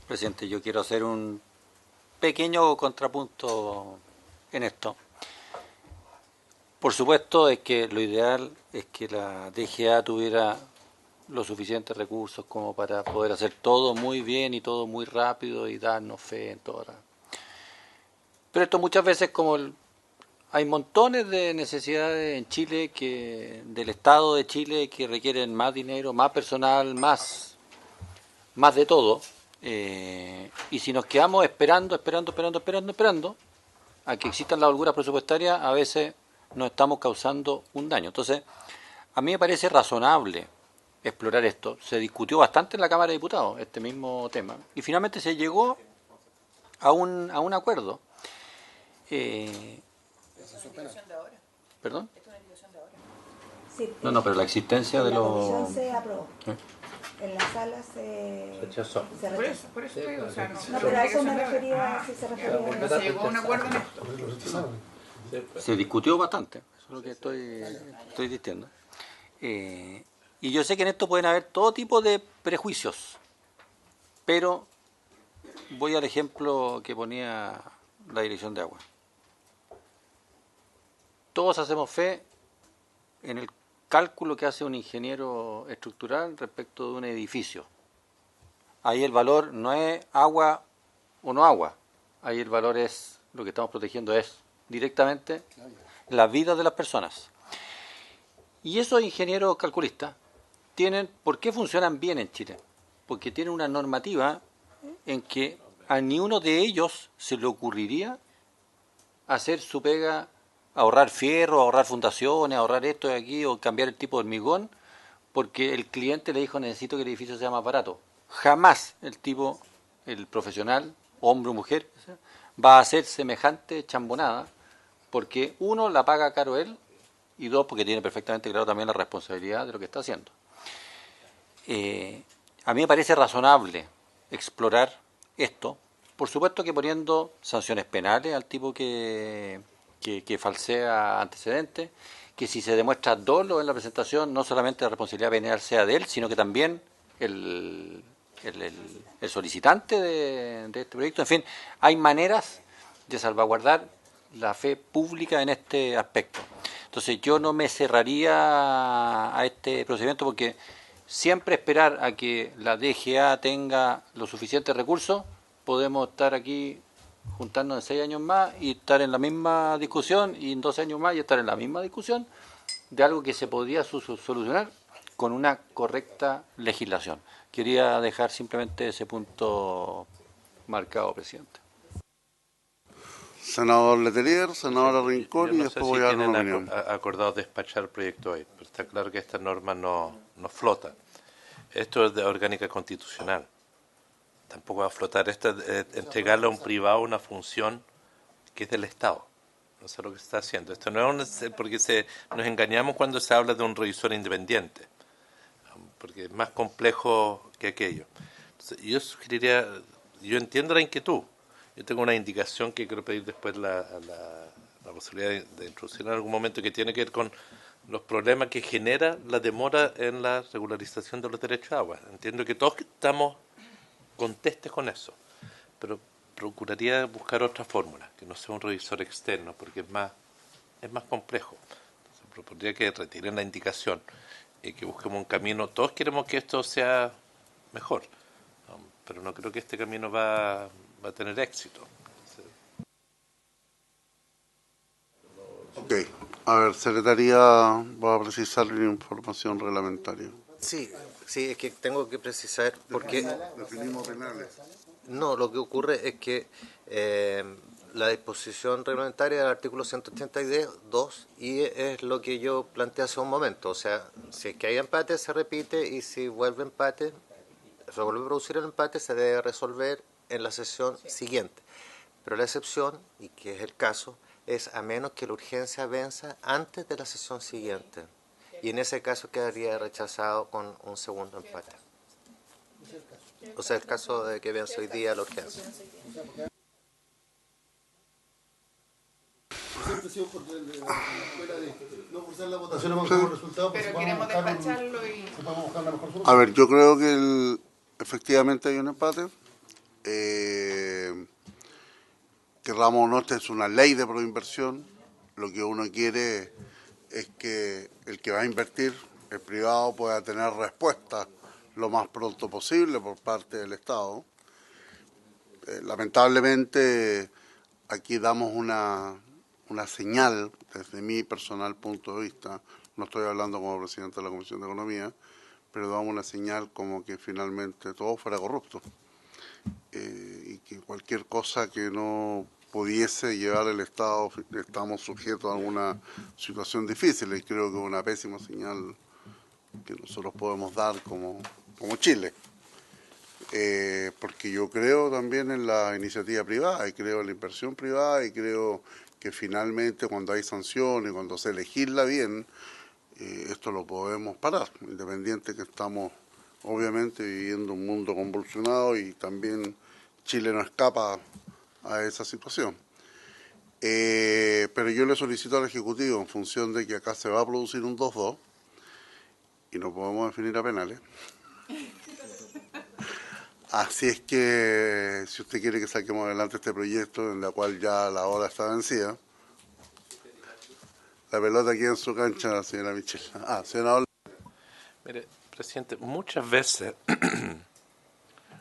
Presidente, yo quiero hacer un pequeño contrapunto en esto. Por supuesto es que lo ideal es que la DGA tuviera los suficientes recursos como para poder hacer todo muy bien y todo muy rápido y darnos fe en todo. Pero esto muchas veces hay montones de necesidades en Chile del Estado de Chile que requieren más dinero, más personal, más de todo. Y si nos quedamos esperando a que existan las holguras presupuestarias, a veces nos estamos causando un daño. Entonces, a mí me parece razonable explorar esto. Se discutió bastante en la Cámara de Diputados este mismo tema y finalmente se llegó a un acuerdo. ¿Perdón? Sí, No, pero la existencia de la los... comisión se aprobó. En la sala se rechazó. Por eso digo, o sea, No, pero a eso me refería, si se refería no se llegó a un acuerdo en esto. Se discutió bastante, eso es lo que estoy diciendo. Y yo sé que en esto pueden haber todo tipo de prejuicios, pero voy al ejemplo que ponía la Dirección de Agua. Todos hacemos fe en el cálculo que hace un ingeniero estructural respecto de un edificio. Ahí el valor no es agua o no agua, ahí el valor es, lo que estamos protegiendo es directamente la vida de las personas. Y esos ingenieros calculistas ¿por qué funcionan bien en Chile? Porque tienen una normativa en que a ni uno de ellos se le ocurriría hacer su pega, ahorrar fierro, ahorrar fundaciones, ahorrar esto de aquí o cambiar el tipo de hormigón, porque el cliente le dijo necesito que el edificio sea más barato. Jamás el profesional, hombre o mujer, va a hacer semejante chambonada, porque uno, la paga caro él, y dos, porque tiene perfectamente claro también la responsabilidad de lo que está haciendo. A mí me parece razonable explorar esto, por supuesto que poniendo sanciones penales al tipo que falsea antecedentes, que si se demuestra dolo en la presentación, no solamente la responsabilidad penal sea de él, sino que también el solicitante de este proyecto. En fin, hay maneras de salvaguardar la fe pública en este aspecto. Entonces yo no me cerraría a este procedimiento porque siempre esperar a que la DGA tenga los suficientes recursos, podemos estar aquí juntarnos en 6 años más y estar en la misma discusión, y en 12 años más y estar en la misma discusión de algo que se podría solucionar con una correcta legislación. Quería dejar simplemente ese punto marcado, presidente. Senador Letelier, senadora Rincón, Yo no y sé después si voy a dar tienen una opinión. acordado despachar el proyecto hoy, pero está claro que esta norma no flota. Esto es de orgánica constitucional. Tampoco va a flotar. Esto es entregarle a un privado una función que es del Estado. No sé lo que se está haciendo. Esto no es porque nos engañamos cuando se habla de un revisor independiente, porque es más complejo que aquello. Entonces, yo sugeriría, yo entiendo la inquietud. Yo tengo una indicación que quiero pedir después la posibilidad de introducir en algún momento, que tiene que ver con los problemas que genera la demora en la regularización de los derechos de agua. Entiendo que todos estamos contestes con eso, pero procuraría buscar otra fórmula, que no sea un revisor externo, porque es más complejo. Entonces, propondría que retiren la indicación y que busquemos un camino. Todos queremos que esto sea mejor, pero no creo que este camino va a tener éxito. Ok, a ver, Secretaría va a precisar la información reglamentaria. Sí, es que tengo que precisar porque... Definimos penales. No, lo que ocurre es que la disposición reglamentaria del artículo 182 y es lo que yo planteé hace un momento. O sea, si es que hay empate, se repite, y si vuelve empate, se vuelve a producir el empate, se debe resolver en la sesión siguiente. Pero la excepción, y que es el caso, es a menos que la urgencia venza antes de la sesión siguiente. Y en ese caso quedaría rechazado con un segundo empate. O sea, el caso de que vence hoy día la urgencia. Pero queremos despacharlo y... A ver, yo creo que efectivamente hay un empate. Querramos o no, esta es una ley de proinversión. Lo que uno quiere es que el que va a invertir, el privado, pueda tener respuesta lo más pronto posible por parte del Estado. Lamentablemente, aquí damos una señal, desde mi personal punto de vista, no estoy hablando como presidente de la Comisión de Economía, pero damos una señal como que finalmente todo fuera corrupto. Y que cualquier cosa que no pudiese llevar el Estado, estamos sujetos a alguna situación difícil, y creo que es una pésima señal que nosotros podemos dar como Chile. Porque yo creo también en la iniciativa privada, y creo en la inversión privada, y creo que finalmente cuando hay sanciones, cuando se legisla bien, esto lo podemos parar, independiente que estamos obviamente viviendo un mundo convulsionado y también Chile no escapa a esa situación. Pero yo le solicito al Ejecutivo, en función de que acá se va a producir un 2-2 y no podemos definir a penales. Así es que, si usted quiere que saquemos adelante este proyecto, en la cual ya la hora está vencida, la pelota aquí en su cancha, señora Michelle. Senador. Mire, presidente, muchas veces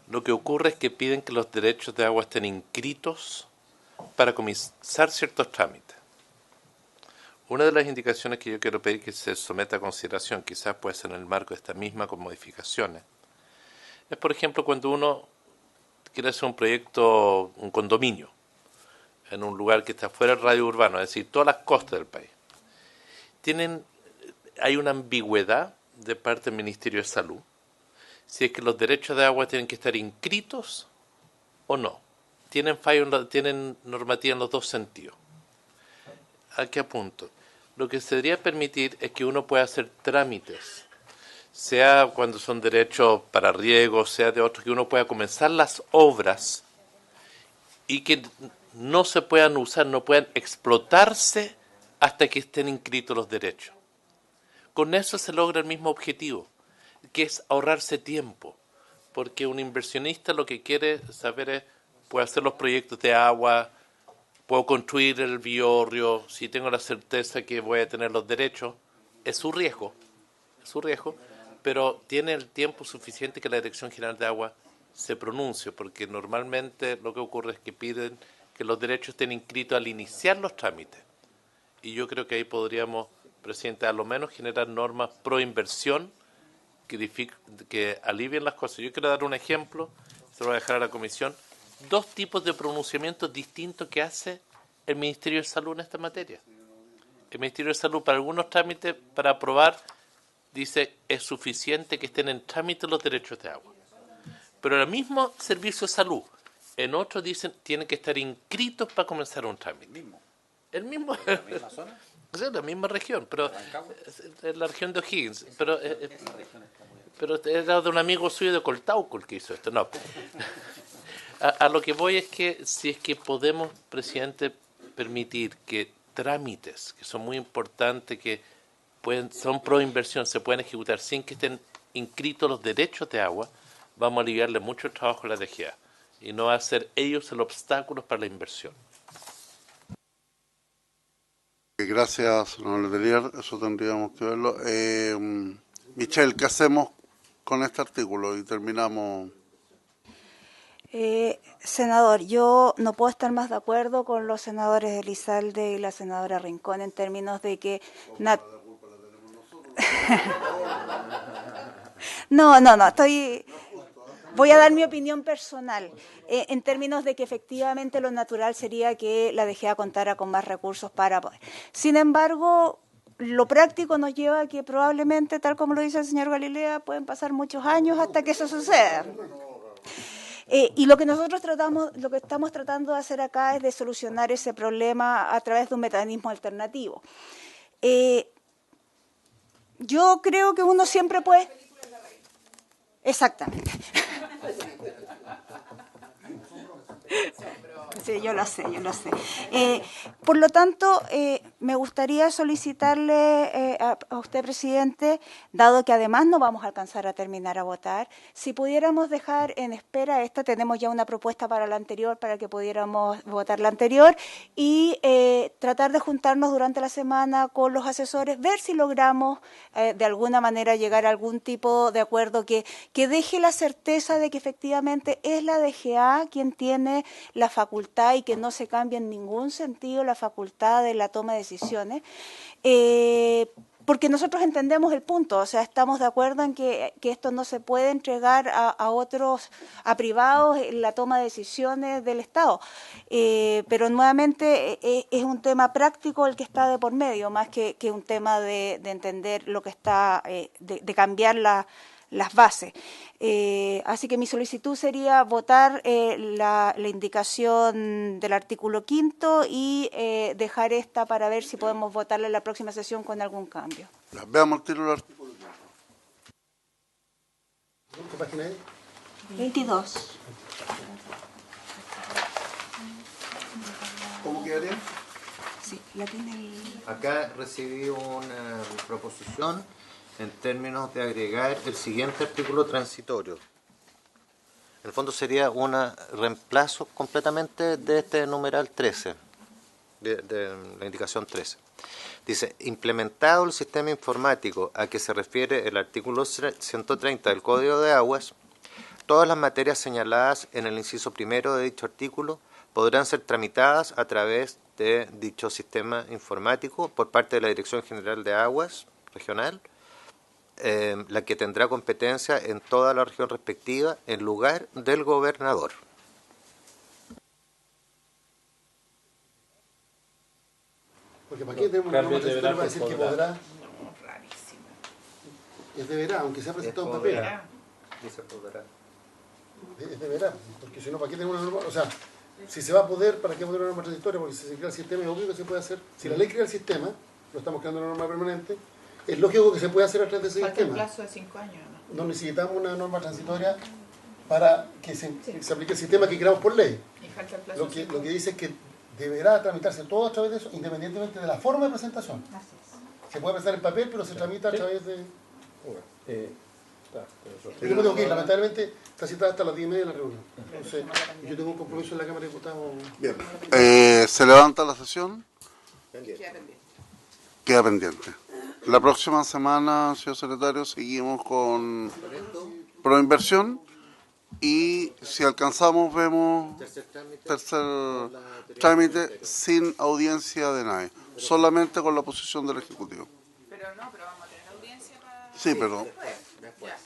lo que ocurre es que piden que los derechos de agua estén inscritos para comenzar ciertos trámites. Una de las indicaciones que yo quiero pedir que se someta a consideración, quizás puede ser en el marco de esta misma con modificaciones, es, por ejemplo, cuando uno quiere hacer un proyecto, un condominio, en un lugar que está fuera del radio urbano, es decir, todas las costas del país. Hay una ambigüedad de parte del Ministerio de Salud, si es que los derechos de agua tienen que estar inscritos o no. Tienen normativa en los dos sentidos. ¿A qué apunto? Lo que se debería permitir es que uno pueda hacer trámites, sea cuando son derechos para riego, sea de otros, que uno pueda comenzar las obras y que no se puedan usar, no puedan explotarse hasta que estén inscritos los derechos. Con eso se logra el mismo objetivo, que es ahorrarse tiempo. porque un inversionista lo que quiere saber es, puedo hacer los proyectos de agua, puedo construir el biorrio, si tengo la certeza que voy a tener los derechos, es su riesgo, pero tiene el tiempo suficiente que la Dirección General de Agua se pronuncie, porque normalmente lo que ocurre es que piden que los derechos estén inscritos al iniciar los trámites. Y yo creo que ahí podríamos, presidente, a lo menos generar normas pro inversión que alivien las cosas. Yo quiero dar un ejemplo, se lo voy a dejar a la comisión, 2 tipos de pronunciamientos distintos que hace el Ministerio de Salud en esta materia. El Ministerio de Salud para algunos trámites, para aprobar, dice es suficiente que estén en trámite los derechos de agua. Pero el mismo Servicio de Salud, en otros dicen tienen que estar inscritos para comenzar un trámite. El mismo. ¿La misma zona? Sí, la misma región, pero es la región de O'Higgins, pero era de un amigo suyo de Coltauco el que hizo esto. No. A lo que voy es que si es que podemos, presidente, permitir que trámites que son muy importantes, que son pro inversión, se pueden ejecutar sin que estén inscritos los derechos de agua, vamos a aliviarle mucho el trabajo a la DGA y no va a ser ellos el obstáculo para la inversión. Gracias, señor Letelier, eso tendríamos que verlo. Michelle, ¿qué hacemos con este artículo? Y terminamos. Senador, yo no puedo estar más de acuerdo con los senadores Elizalde y la senadora Rincón en términos de que... No, voy a dar mi opinión personal, en términos de que efectivamente lo natural sería que la DGA contara con más recursos para poder. Sin embargo, lo práctico nos lleva a que probablemente, tal como lo dice el señor Galilea, pueden pasar muchos años hasta que eso suceda. Y lo que estamos tratando de hacer acá es de solucionar ese problema a través de un mecanismo alternativo. Yo creo que uno siempre puede... Exactamente. Sí, yo lo sé. Por lo tanto, me gustaría solicitarle a usted, presidente, dado que además no vamos a alcanzar a terminar a votar, si pudiéramos dejar en espera esta, tenemos ya una propuesta para la anterior, para que pudiéramos votar la anterior, y tratar de juntarnos durante la semana con los asesores, ver si logramos de alguna manera llegar a algún tipo de acuerdo que deje la certeza de que efectivamente es la DGA quien tiene la facultad y que no se cambia en ningún sentido la facultad de la toma de decisiones, porque nosotros entendemos el punto, o sea, estamos de acuerdo en que esto no se puede entregar a privados en la toma de decisiones del Estado, pero nuevamente es un tema práctico el que está de por medio, más que un tema de entender lo que está, de cambiar las bases. Así que mi solicitud sería votar la indicación del artículo 5º y dejar esta para ver si podemos votarla en la próxima sesión con algún cambio. Veamos el tiro del artículo. ¿Qué página es? 22. ¿Cómo quedaría? Sí, la tiene el... Acá recibí una proposición en términos de agregar el siguiente artículo transitorio. En el fondo sería un reemplazo completamente de este numeral 13, de la indicación 13. Dice, implementado el sistema informático a que se refiere el artículo 130 del Código de Aguas, todas las materias señaladas en el inciso primero de dicho artículo podrán ser tramitadas a través de dicho sistema informático por parte de la Dirección General de Aguas Regional, la que tendrá competencia en toda la región respectiva en lugar del gobernador. Porque ¿para qué tenemos una norma transitoria para decir que podrá? Es deberá, aunque sea presentado en papel. Dice podrá. Es deberá, porque si no, ¿para qué tenemos una norma? O sea, si se va a poder, ¿para qué poner una norma transitoria? Porque si se crea el sistema, es obvio que se puede hacer. Si la ley crea el sistema, lo estamos creando una norma permanente, es lógico que se puede hacer a través de ese sistema. Un plazo de 5 años, ¿no? No necesitamos una norma transitoria para que se aplique el sistema que creamos por ley. Y falta el plazo Lo que dice es que deberá tramitarse todo a través de eso, independientemente de la forma de presentación. Así es. Se puede presentar en papel, pero se tramita a través de... Yo me tengo que ir, lamentablemente está citada hasta las 10:30 de la reunión. Entonces, yo tengo un compromiso en la Cámara de Diputados. Bien. Se levanta la sesión. Queda pendiente. La próxima semana, señor secretario, seguimos con Proinversión y si alcanzamos vemos tercer trámite sin audiencia de nadie, solamente con la posición del Ejecutivo. Pero vamos a tener audiencia para... Sí, pero... Ya.